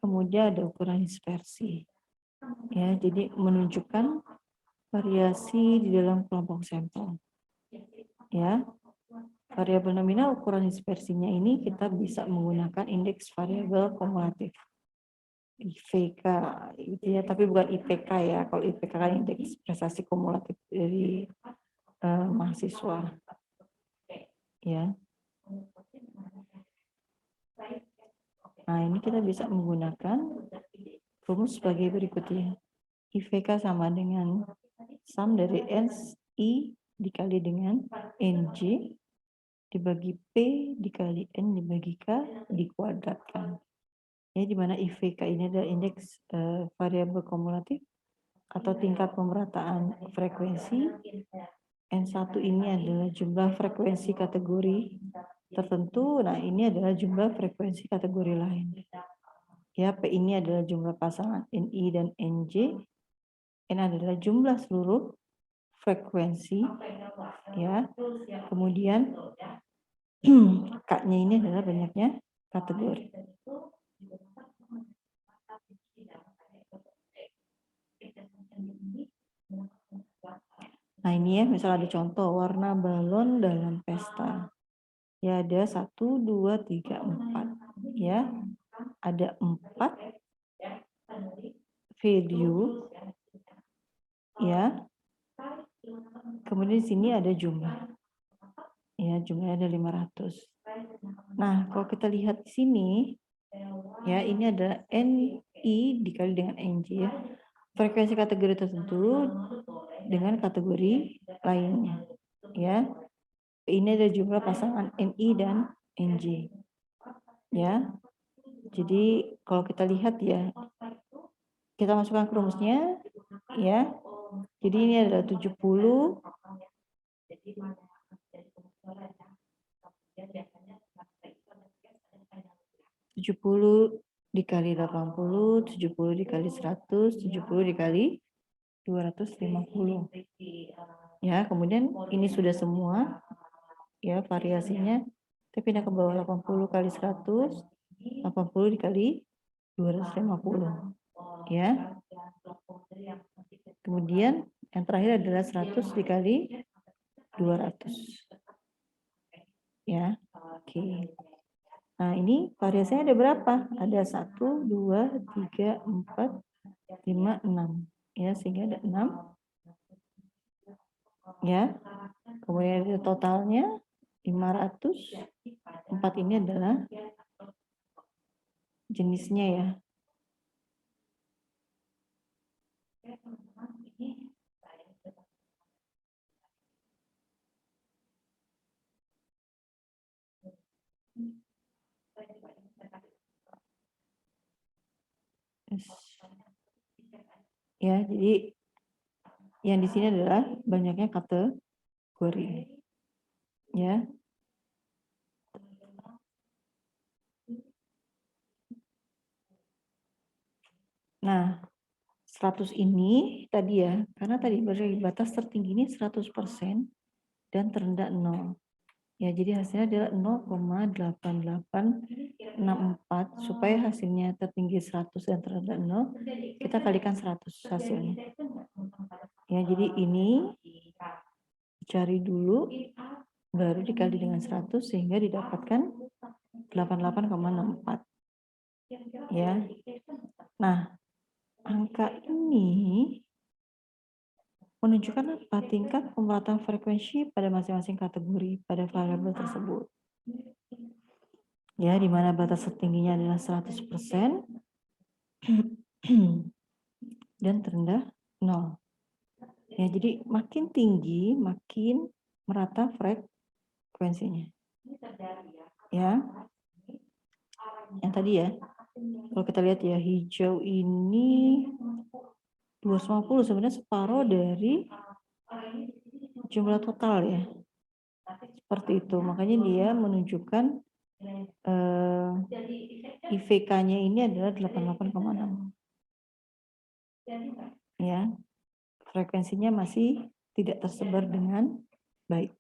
Kemudian ada ukuran dispersi. Ya, jadi menunjukkan variasi di dalam kelompok sampel. Ya. Variabel nominal ukuran dispersinya ini kita bisa menggunakan indeks variabel kumulatif. IVK gitu, ya, tapi bukan IPK, ya. Kalau IPK kan indeks prestasi kumulatif dari mahasiswa. Ya. Nah, ini kita bisa menggunakan rumus sebagai berikutnya. IVK sama dengan sum dari SI dikali dengan NJ dibagi P dikali N dibagi K dikuadratkan. Ya, di mana IVK ini adalah indeks variabel kumulatif atau tingkat pemerataan frekuensi. N1 ini adalah jumlah frekuensi kategori tertentu. Nah, ini adalah jumlah frekuensi kategori lain. Ya, P ini adalah jumlah pasangan NI dan NJ. N adalah jumlah seluruh frekuensi, ya. Kemudian K-nya ini adalah banyaknya kategori. Nah, ini, ya, misal ada contoh warna balon dalam pesta. Ya, ada 1, 2, 3, 4. Ya, ada 4 value. Ya. Kemudian di sini ada jumlah. jumlahnya ada 500. Nah, kalau kita lihat di sini, ya ini adalah NI dikali dengan NJ ya. Frekuensi kategori tertentu dengan kategori lainnya. Ya, ini ada jumlah pasangan NI dan NJ. Ya, jadi kalau kita lihat ya, kita masukkan ke rumusnya, ya. Jadi ini adalah 70 dikali 80, 70 dikali 100, 70 dikali 250. Ya, kemudian ini sudah semua ya variasinya. Kita pindah ke bawah 80 kali 100, 80 dikali 250. Ya. Kemudian yang terakhir adalah 100 dikali 200. Ya. Oke. Nah, ini variasinya ada berapa? Ada 1, 2, 3, 4, 5, 6. Ya, sehingga ada 6. Ya. Kemudian ada totalnya 500. 4 ini adalah jenisnya ya. Ya, jadi yang di sini adalah banyaknya kategori. Ya. Nah, 100 ini tadi ya, karena tadi batas tertinggi ini 100% dan terendah 0. Ya, jadi hasilnya adalah 0,8864. Supaya hasilnya tertinggi 100 dan terendah 0, kita kalikan 100 hasilnya. Ya, jadi ini cari dulu, baru dikali dengan 100 sehingga didapatkan 88,64. Ya. Nah, angka ini menunjukkan apa? Tingkat pemerataan frekuensi pada masing-masing kategori pada variabel tersebut. Ya, di mana batas tertingginya adalah 100% dan terendah 0. Ya, jadi makin tinggi, makin merata frekuensinya. Ya. Yang tadi ya. Kalau kita lihat ya, hijau ini 250 sebenarnya separuh dari jumlah total ya. Seperti itu. Makanya dia menunjukkan IVK-nya ini adalah 88,6. Ya. Frekuensinya masih tidak tersebar dengan baik.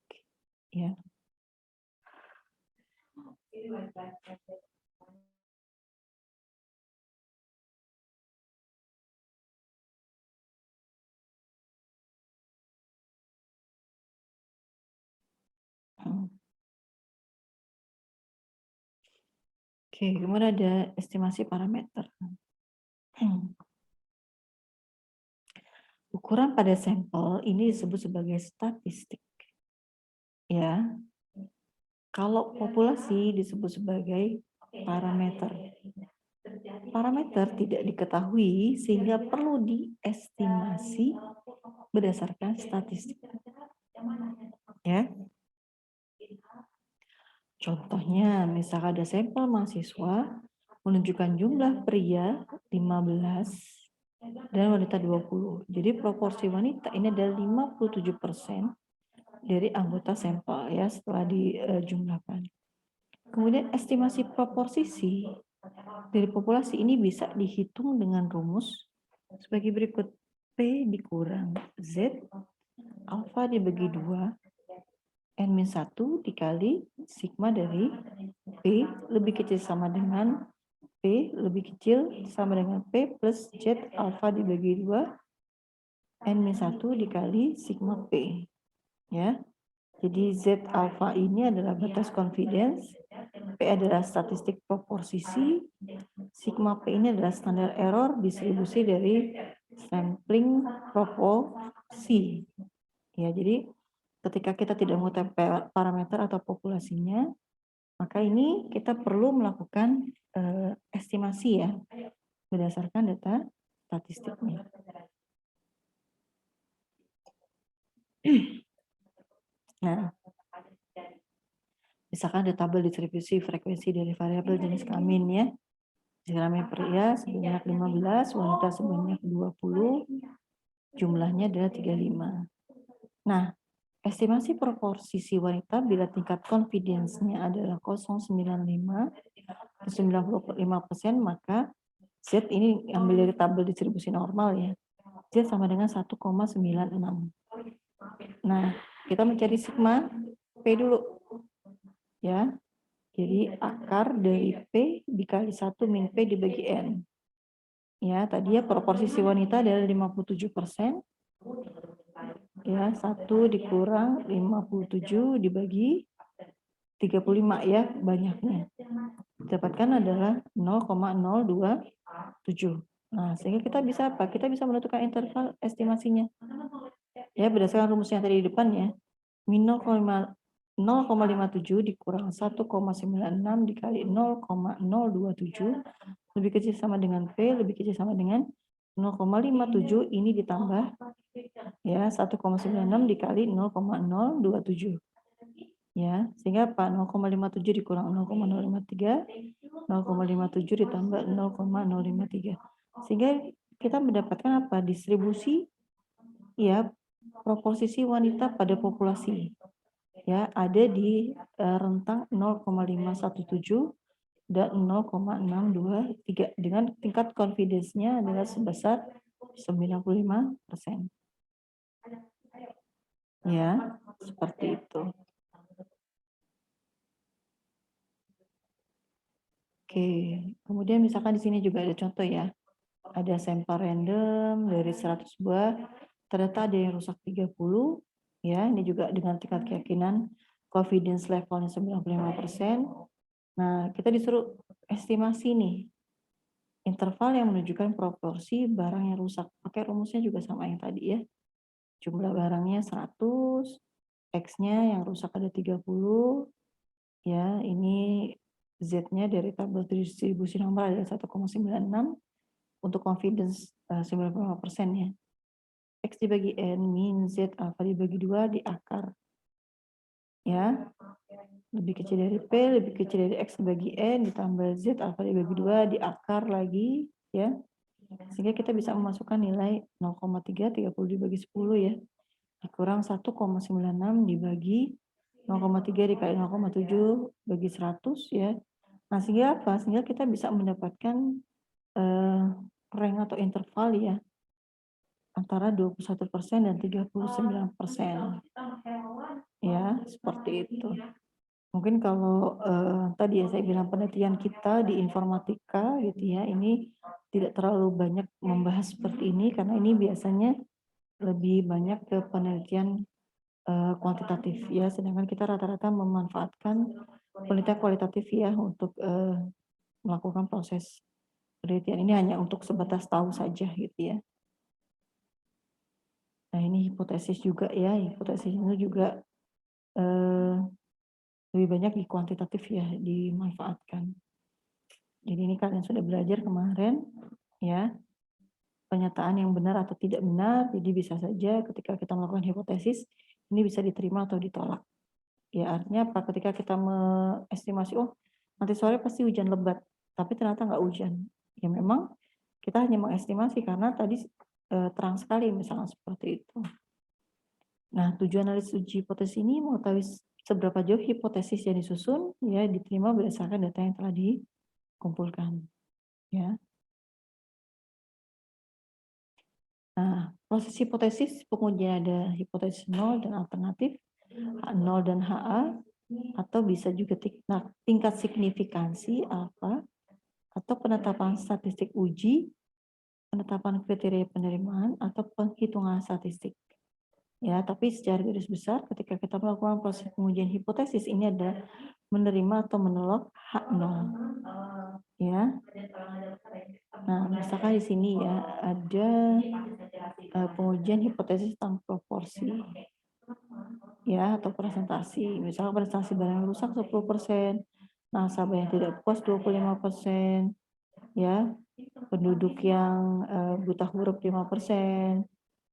Ya. Oke, kemudian ada estimasi parameter. Ukuran pada sampel ini disebut sebagai statistik. Ya. Kalau populasi disebut sebagai parameter. Parameter tidak diketahui sehingga perlu diestimasi berdasarkan statistik. Ya. Contohnya, misalkan ada sampel mahasiswa menunjukkan jumlah pria 15 dan wanita 20. Jadi proporsi wanita ini adalah 57% dari anggota sampel ya setelah dijumlahkan. Kemudian estimasi proporsi dari populasi ini bisa dihitung dengan rumus sebagai berikut. P dikurang Z alfa dibagi 2 N-1 dikali sigma dari P lebih kecil sama dengan P lebih kecil sama dengan P plus Z alfa dibagi 2 N-1 dikali sigma P. Ya. Jadi Z alfa ini adalah batas confidence, P adalah statistik proporsi, sigma P ini adalah standar error distribusi dari sampling proporsi. Ya, jadi ketika kita tidak mengetahui parameter atau populasinya, maka ini kita perlu melakukan estimasi ya, berdasarkan data statistiknya. Nah, misalkan ada tabel distribusi frekuensi dari variabel jenis kelamin ya. Kelamin pria sebanyak 15, wanita sebanyak 20, jumlahnya adalah 35. Nah, estimasi proporsi wanita bila tingkat confidence-nya adalah 0,95 ke 95%, maka Z ini ambil dari tabel distribusi normal ya. Z sama dengan 1,96. Nah, kita mencari sigma P dulu. Ya. Jadi akar dari P dikali 1 min P dibagi N. Ya, tadi ya proporsi wanita adalah 57%. Ya, 1 dikurang 57 dibagi 35 ya banyaknya. Dapatkan adalah 0,027. Nah, sehingga kita bisa apa? Kita bisa menentukan interval estimasinya. Ya, berdasarkan rumus yang tadi di depan ya. Min 0,57 dikurang 1,96 dikali 0,027 lebih kecil sama dengan P, lebih kecil sama dengan 0,57 ini ditambah ya 1,96 dikali 0,027 ya, sehingga apa? 0,57 dikurang 0,053, 0,57 ditambah 0,053, sehingga kita mendapatkan apa? Distribusi ya proporsi wanita pada populasi ya ada di rentang 0,517 dan 0,623 dengan tingkat confidence-nya adalah sebesar 95%. Ya, seperti itu. Oke, kemudian misalkan di sini juga ada contoh ya. Ada sampel random dari 100 buah, ternyata ada yang rusak 30, ya, ini juga dengan tingkat keyakinan confidence levelnya 95%. Nah, kita disuruh estimasi nih, interval yang menunjukkan proporsi barang yang rusak. Pakai rumusnya juga sama yang tadi ya. Jumlah barangnya 100, X-nya yang rusak ada 30, ya, ini Z-nya dari tabel distribusi nomor adalah 1,96 untuk confidence 95% ya. X dibagi N min Z alpha dibagi 2 di akar. Ya, lebih kecil dari P, lebih kecil dari X dibagi N ditambah Z alpha dibagi 2 di akar lagi ya. Sehingga kita bisa memasukkan nilai 0,3 30 dibagi 10 ya. Dikurang 1,96 dibagi 0,3 dikali 0,7 bagi 100 ya. Nah, sehingga apa? Sehingga kita bisa mendapatkan rank atau interval ya antara 21% dan 39%. Ya, seperti itu. Mungkin kalau tadi ya saya bilang penelitian kita di informatika gitu ya, ini tidak terlalu banyak membahas seperti ini karena ini biasanya lebih banyak ke penelitian kuantitatif ya, sedangkan kita rata-rata memanfaatkan penelitian kualitatif ya untuk melakukan proses penelitian ini hanya untuk sebatas tahu saja gitu ya. Nah, ini hipotesis juga ya, hipotesis ini juga lebih banyak di kuantitatif ya dimanfaatkan. Jadi ini kalian sudah belajar kemarin ya, pernyataan yang benar atau tidak benar, jadi bisa saja ketika kita melakukan hipotesis ini bisa diterima atau ditolak. Ya, artinya apa? Ketika kita mengestimasi, oh nanti sore pasti hujan lebat, tapi ternyata nggak hujan. Ya memang kita hanya mengestimasi karena tadi terang sekali misalnya seperti itu. Nah, tujuan analisis uji hipotesis ini mengetahui seberapa jauh hipotesis yang disusun ya diterima berdasarkan data yang telah dikumpulkan. Ya. Nah, proses hipotesis pengujian ada hipotesis 0 dan alternatif, H0 dan HA, atau bisa juga tingkat signifikansi alfa, atau penetapan statistik uji, penetapan kriteria penerimaan, atau penghitungan statistik. Ya, tapi secara garis besar ketika kita melakukan proses pengujian hipotesis ini ada menerima atau menolak H0. Ya. Nah, misalkan di sini ya ada pengujian hipotesis tentang proporsi. ya, atau presentasi. Misalnya presentasi barang yang rusak 10%, nasabah yang tidak puas 25%, ya, penduduk yang buta huruf 5%,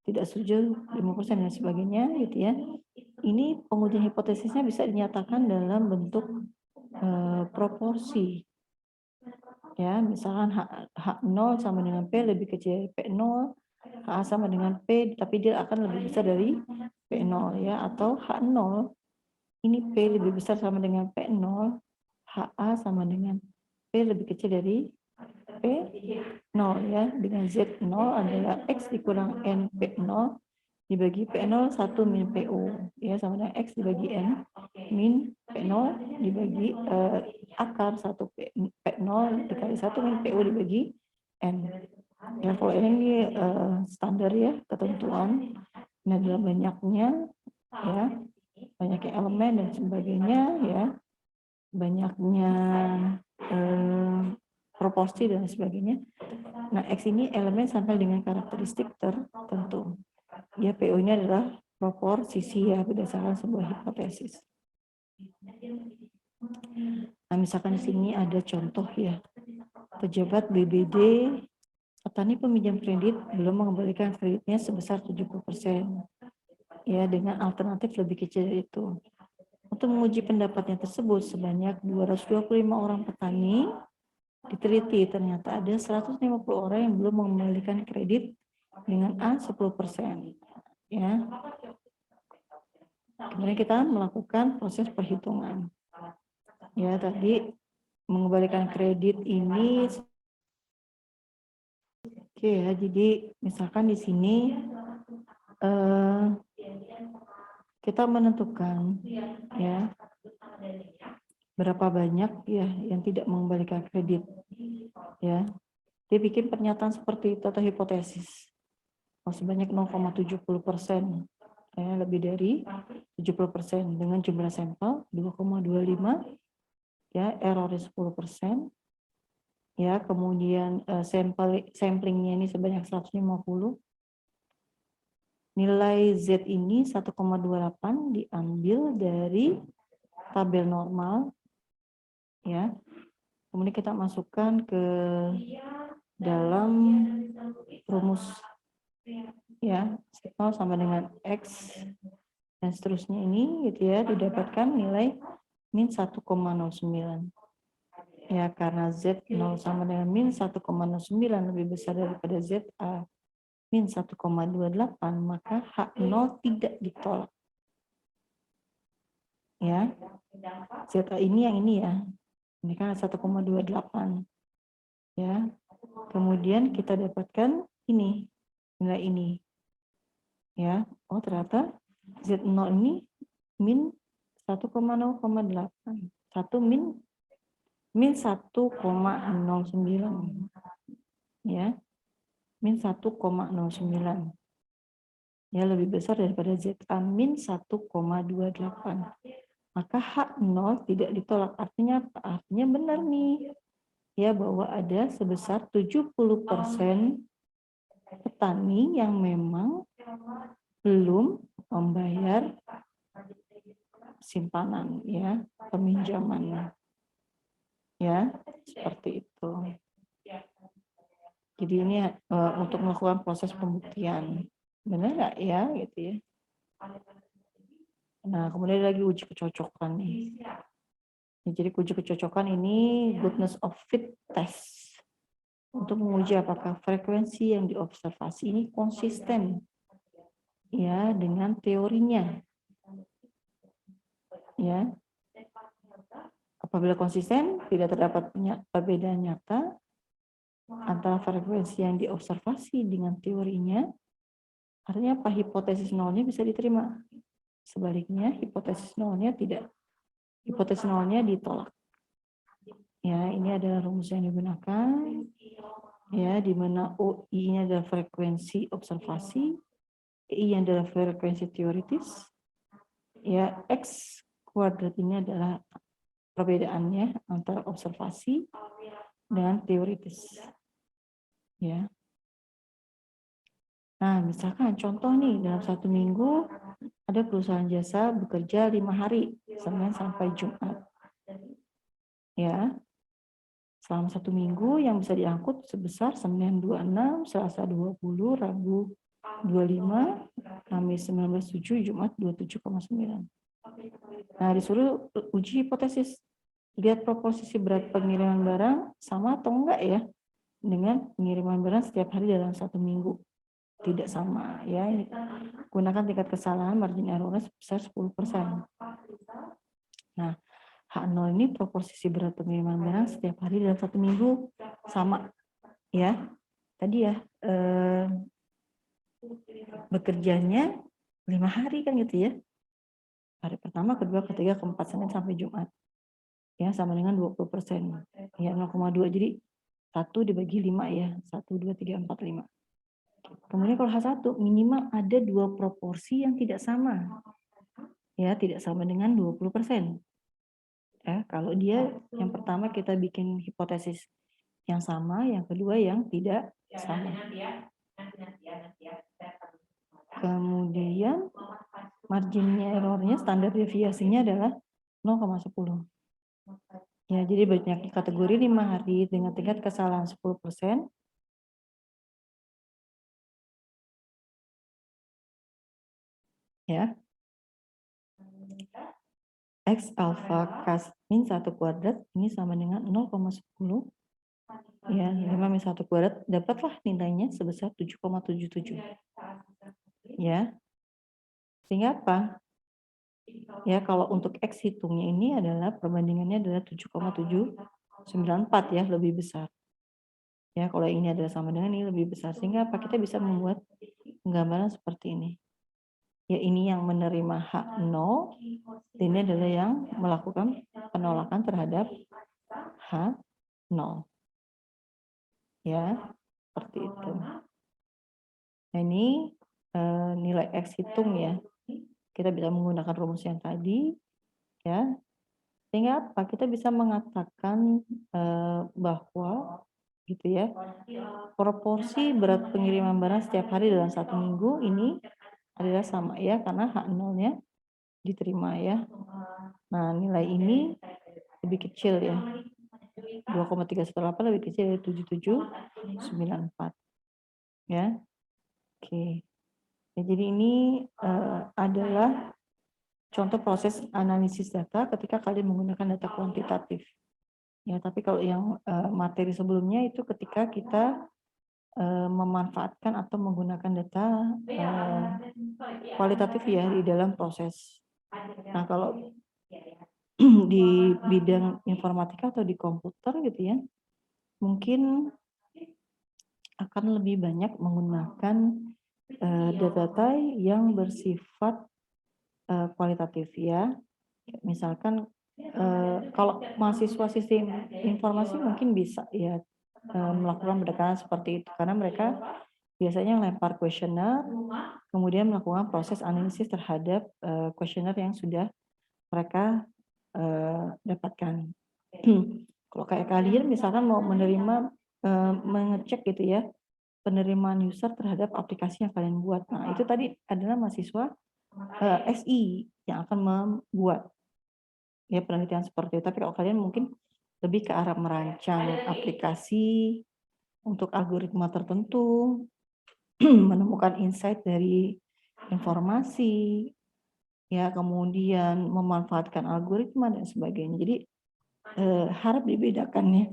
tidak setuju 5% dan sebagainya, gitu ya. Ini pengujian hipotesisnya bisa dinyatakan dalam bentuk proporsi. Ya, misalkan H0 sama dengan P lebih kecil dari P0, HA sama dengan P, tapi dia akan lebih besar dari P0, ya, atau H0 ini P lebih besar sama dengan P0, HA sama dengan P lebih kecil dari P0, ya, dengan Z0 adalah X dikurang N P0 dibagi P0 1 min PO, ya, sama dengan X dibagi N min P0 dibagi akar 1 P0 dikali 1 min PO dibagi N. Ya, kalau ini standar, ya, ketentuan. Nah, dalam banyaknya, ya, banyaknya elemen dan sebagainya, ya, banyaknya proporsi dan sebagainya. Nah, X ini elemen sampai dengan karakteristik tertentu. Ya, PO-nya adalah proporsi, ya, berdasarkan sebuah hipotesis. Nah, misalkan di sini ada contoh, ya, pejabat BBD, petani peminjam kredit belum mengembalikan kreditnya sebesar 70%, ya, dengan alternatif lebih kecil dari itu. Untuk menguji pendapatnya tersebut, sebanyak 225 orang petani diteliti, ternyata ada 150 orang yang belum mengembalikan kredit dengan A 10%. Ya. Kemudian kita melakukan proses perhitungan. Ya, tadi mengembalikan kredit ini, oke, ya, jadi misalkan di sini kita menentukan, ya, berapa banyak, ya, yang tidak mengembalikan kredit, ya. Dia bikin pernyataan seperti itu atau hipotesis. Sebanyak 0,70%, ya, lebih dari 70% dengan jumlah sampel 2,25, ya, errornya 10%, ya, kemudian samplingnya ini sebanyak 150. Nilai Z ini 1,28 diambil dari tabel normal, ya. Kemudian kita masukkan ke dalam rumus, ya, 0 sama dengan X dan seterusnya ini, gitu ya, didapatkan nilai min 1,09. Ya, karena Z0 sama dengan min 1,09 lebih besar daripada ZA min 1,28, maka H0 tidak ditolak. Ya, ZA ini yang ini, ya. Ini kan 1,28. Ya. Kemudian kita dapatkan ini, nilai ini. Ya. Oh, ternyata Z0 ini min 1,0,8. 1 min 1,09. Ya. Min 1,09. Ya, lebih besar daripada ZA min 1,28. Maka H0 tidak ditolak. Artinya apa? Artinya benar nih, ya, bahwa ada sebesar 70% petani yang memang belum membayar simpanan, ya, peminjaman, ya, seperti itu. Jadi ini untuk melakukan proses pembuktian, benar nggak, ya, gitu ya. Nah, kemudian lagi uji kecocokan nih. Jadi uji kecocokan ini goodness of fit test untuk menguji apakah frekuensi yang diobservasi ini konsisten, ya, dengan teorinya, ya. Apabila konsisten, tidak terdapat perbedaan nyata antara frekuensi yang diobservasi dengan teorinya, artinya apa? Hipotesis nolnya bisa diterima. Sebaliknya, hipotesis nolnya tidak. Hipotesis nolnya ditolak. Ya, ini adalah rumus yang digunakan, ya, di mana OI-nya adalah frekuensi observasi, I adalah frekuensi teoritis, ya, X kuadrat ini adalah perbedaannya antara observasi dan teoritis, ya. Nah, misalkan contoh nih, dalam 1 minggu ada perusahaan jasa bekerja 5 hari, Senin sampai Jumat. Ya, selama 1 minggu yang bisa diangkut sebesar Senin 26, Selasa 20, Rabu 25, Kamis 19,7, Jumat 27,9. Nah, disuruh uji hipotesis. Lihat proporsi berat pengiriman barang sama atau enggak ya dengan pengiriman barang setiap hari dalam 1 minggu. Tidak sama ya. Gunakan tingkat kesalahan margin error sebesar 10%. Nah, H0 ini proporsi berat pengiriman barang setiap hari dalam 1 minggu sama ya. Tadi ya bekerjanya 5 hari kan gitu ya. Hari pertama, kedua, ketiga, keempat, Senin sampai Jumat. Ya, sama dengan 20%. Ya, 0,2. Jadi 1 dibagi 5 ya. 1, 2, 3, 4, 5. Kemudian kalau H1 minimal ada 2 proporsi yang tidak sama. Ya, tidak sama dengan 20%. Ya, kalau dia yang pertama kita bikin hipotesis yang sama, yang kedua yang tidak sama. Kemudian marginnya errornya, standar deviasinya adalah 0,10. Ya, jadi banyak kategori 5 hari dengan tingkat kesalahan 10%. Ya. X alpha kas min 1 kuadrat ini sama dengan 0,10. Ya, 5 min 1 kuadrat dapatlah nilainya sebesar 7,77. Ya. Sehingga apa? Ya, kalau untuk X hitungnya ini adalah perbandingannya adalah 7,794 ya, lebih besar. Ya, kalau ini adalah sama dengan ini lebih besar. Sehingga apa? Kita bisa membuat gambaran seperti ini. Ya, ini yang menerima H0, ini adalah yang melakukan penolakan terhadap H0. Ya, seperti itu. Nah, ini nilai X hitung ya. Kita bisa menggunakan rumus yang tadi, ya. Sehingga apa? Kita bisa mengatakan bahwa gitu ya, proporsi berat pengiriman barang setiap hari dalam 1 minggu ini adalah sama ya, karena H0-nya diterima ya. Nah, nilai ini lebih kecil ya. 2,318 lebih kecil dari 7794. Ya. Oke. Ya, jadi ini adalah contoh proses analisis data ketika kalian menggunakan data kuantitatif. Ya, tapi kalau yang materi sebelumnya itu ketika kita memanfaatkan atau menggunakan data kualitatif ya di dalam proses. Nah, kalau di bidang informatika atau di komputer gitu ya, mungkin akan lebih banyak menggunakan data-data yang bersifat kualitatif ya. Misalkan kalau mahasiswa sistem informasi mungkin bisa ya melakukan pendekatan seperti itu karena mereka biasanya lempar kuesioner, kemudian melakukan proses analisis terhadap kuesioner yang sudah mereka dapatkan. Kalau kayak kalian misalkan mau menerima mengecek gitu ya penerimaan user terhadap aplikasi yang kalian buat. Nah, itu tadi adalah mahasiswa SI yang akan membuat ya penelitian seperti itu. Tapi kalau kalian mungkin lebih ke arah merancang aplikasi untuk algoritma tertentu, menemukan insight dari informasi, ya kemudian memanfaatkan algoritma dan sebagainya. Jadi harap dibedakan ya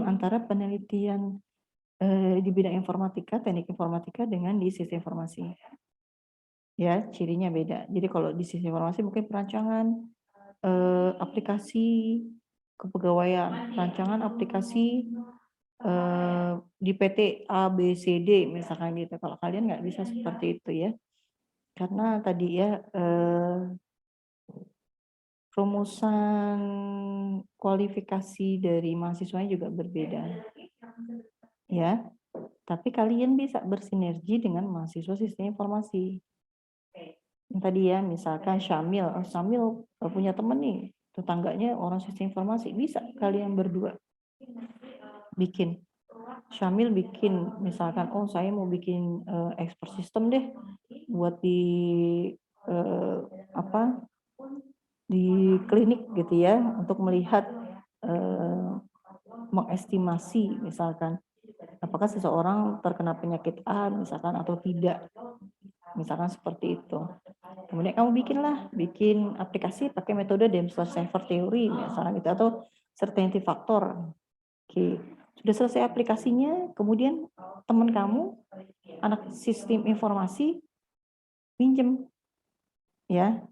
antara penelitian di bidang informatika, teknik informatika dengan di sistem informasi. Ya, cirinya beda. Jadi kalau di sistem informasi mungkin perancangan aplikasi kepegawaian, rancangan aplikasi di PT A, B, C, D misalkan gitu. Kalau kalian nggak bisa seperti itu ya. Karena tadi ya rumusan kualifikasi dari mahasiswanya juga berbeda. Ya. Tapi kalian bisa bersinergi dengan mahasiswa sistem informasi. Yang tadi ya, misalkan Syamil, Syamil punya teman nih, tetangganya orang sistem informasi, bisa kalian berdua bikin. Syamil bikin, misalkan, oh saya mau bikin expert system deh, buat di di klinik gitu ya, untuk melihat, mengestimasi misalkan, apakah seseorang terkena penyakit A misalkan atau tidak, misalkan seperti itu. Kemudian kamu bikin aplikasi pakai metode Dempsey-Saver Theory misalnya gitu, atau certainty factor. Oke, sudah selesai aplikasinya, kemudian teman kamu, anak sistem informasi, pinjem, ya.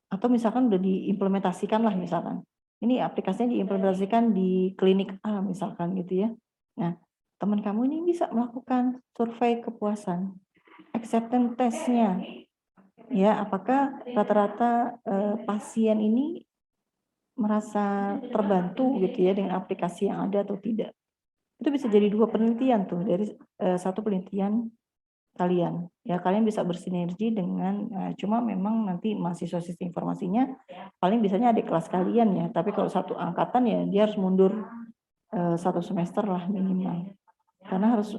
Atau misalkan udah diimplementasikan lah misalkan. Ini aplikasinya diimplementasikan di klinik A misalkan gitu ya. Nah, teman kamu ini bisa melakukan survei kepuasan, acceptance test-nya. Ya, apakah rata-rata pasien ini merasa terbantu gitu ya dengan aplikasi yang ada atau tidak. Itu bisa jadi 2 penelitian tuh dari 1 penelitian kalian. Ya kalian bisa bersinergi dengan cuma memang nanti mahasiswa sistem informasinya paling bisanya adik kelas kalian ya, tapi kalau satu angkatan ya dia harus mundur 1 semester lah minimal. Karena harus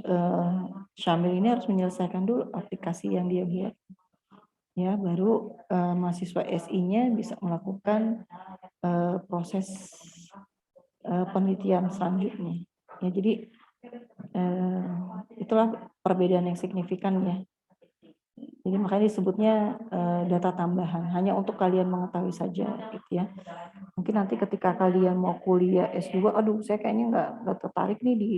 Syamil ini harus menyelesaikan dulu aplikasi yang dia buat. Ya, baru mahasiswa SI-nya bisa melakukan proses penelitian selanjutnya. Ya, jadi itulah perbedaan yang signifikan ya. Jadi makanya disebutnya data tambahan, hanya untuk kalian mengetahui saja gitu ya. Mungkin nanti ketika kalian mau kuliah S2, aduh saya kayaknya nggak tertarik nih di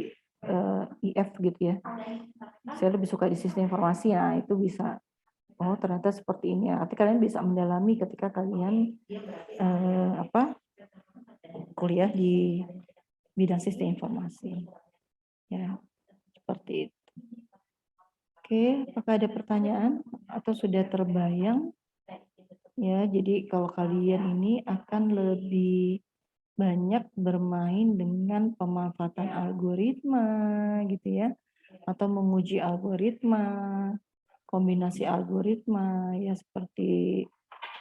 IF gitu ya. Saya lebih suka di sistem informasi, nah itu bisa. Oh ternyata seperti ini ya. Nanti kalian bisa mendalami ketika kalian kuliah di bidang sistem informasi. Ya, seperti itu. Oke, apakah ada pertanyaan atau sudah terbayang? Ya, jadi kalau kalian ini akan lebih banyak bermain dengan pemanfaatan algoritma gitu ya, atau menguji algoritma, kombinasi algoritma ya seperti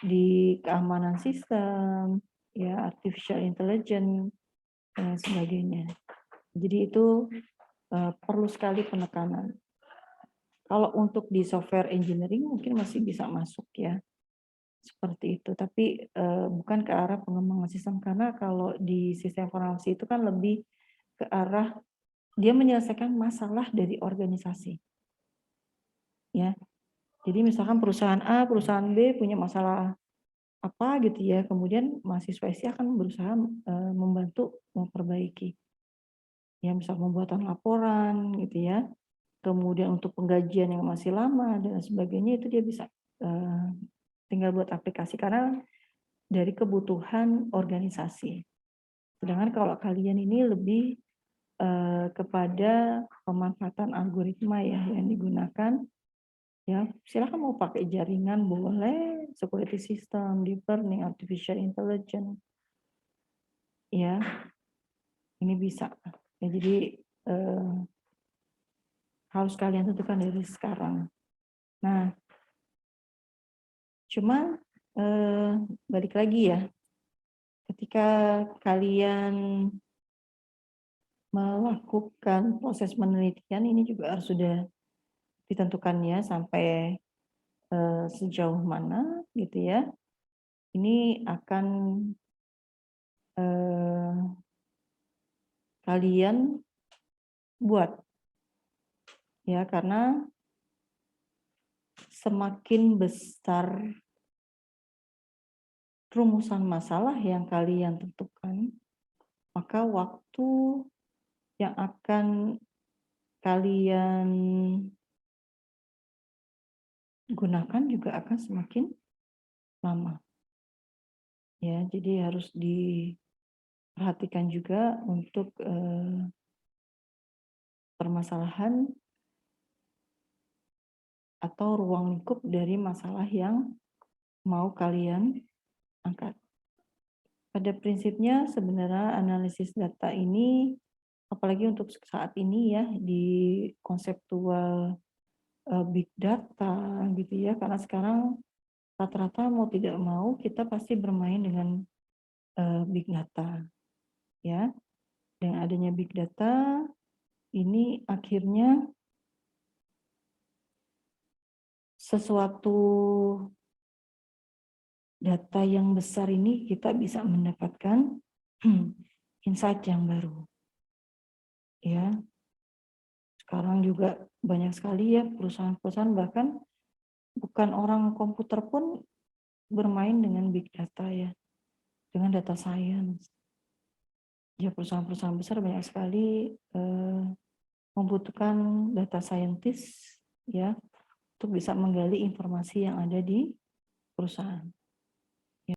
di keamanan sistem, ya artificial intelligence dan sebagainya. Jadi itu perlu sekali penekanan. Kalau untuk di software engineering mungkin masih bisa masuk ya, seperti itu. Tapi bukan ke arah pengembangan sistem, karena kalau di sistem informasi itu kan lebih ke arah dia menyelesaikan masalah dari organisasi. Ya, jadi misalkan perusahaan A, perusahaan B punya masalah apa gitu ya, kemudian mahasiswa SI akan berusaha membantu memperbaiki. Ya, misal pembuatan laporan gitu ya. Kemudian untuk penggajian yang masih lama dan sebagainya itu dia bisa tinggal buat aplikasi karena dari kebutuhan organisasi. Sedangkan kalau kalian ini lebih kepada pemanfaatan algoritma ya yang digunakan. Ya, silakan mau pakai jaringan boleh, security system, deep learning, artificial intelligence. Ya, ini bisa. Ya, jadi harus kalian tentukan dari sekarang. Nah, cuma balik lagi ya, ketika kalian melakukan proses penelitian ini juga harus sudah ditentukan ya sampai sejauh mana gitu ya. Ini akan kalian buat ya, karena semakin besar rumusan masalah yang kalian tentukan, maka waktu yang akan kalian gunakan juga akan semakin lama. Ya, jadi harus diperhatikan juga untuk permasalahan atau ruang lingkup dari masalah yang mau kalian angkat. Pada prinsipnya sebenarnya analisis data ini, apalagi untuk saat ini ya di konseptual big data gitu ya, karena sekarang rata-rata mau tidak mau kita pasti bermain dengan big data ya. Dengan adanya big data ini akhirnya sesuatu data yang besar ini kita bisa mendapatkan insight yang baru. Ya, sekarang juga banyak sekali ya perusahaan-perusahaan, bahkan bukan orang komputer pun bermain dengan big data ya, dengan data science. Ya, perusahaan-perusahaan besar banyak sekali membutuhkan data scientist ya untuk bisa menggali informasi yang ada di perusahaan.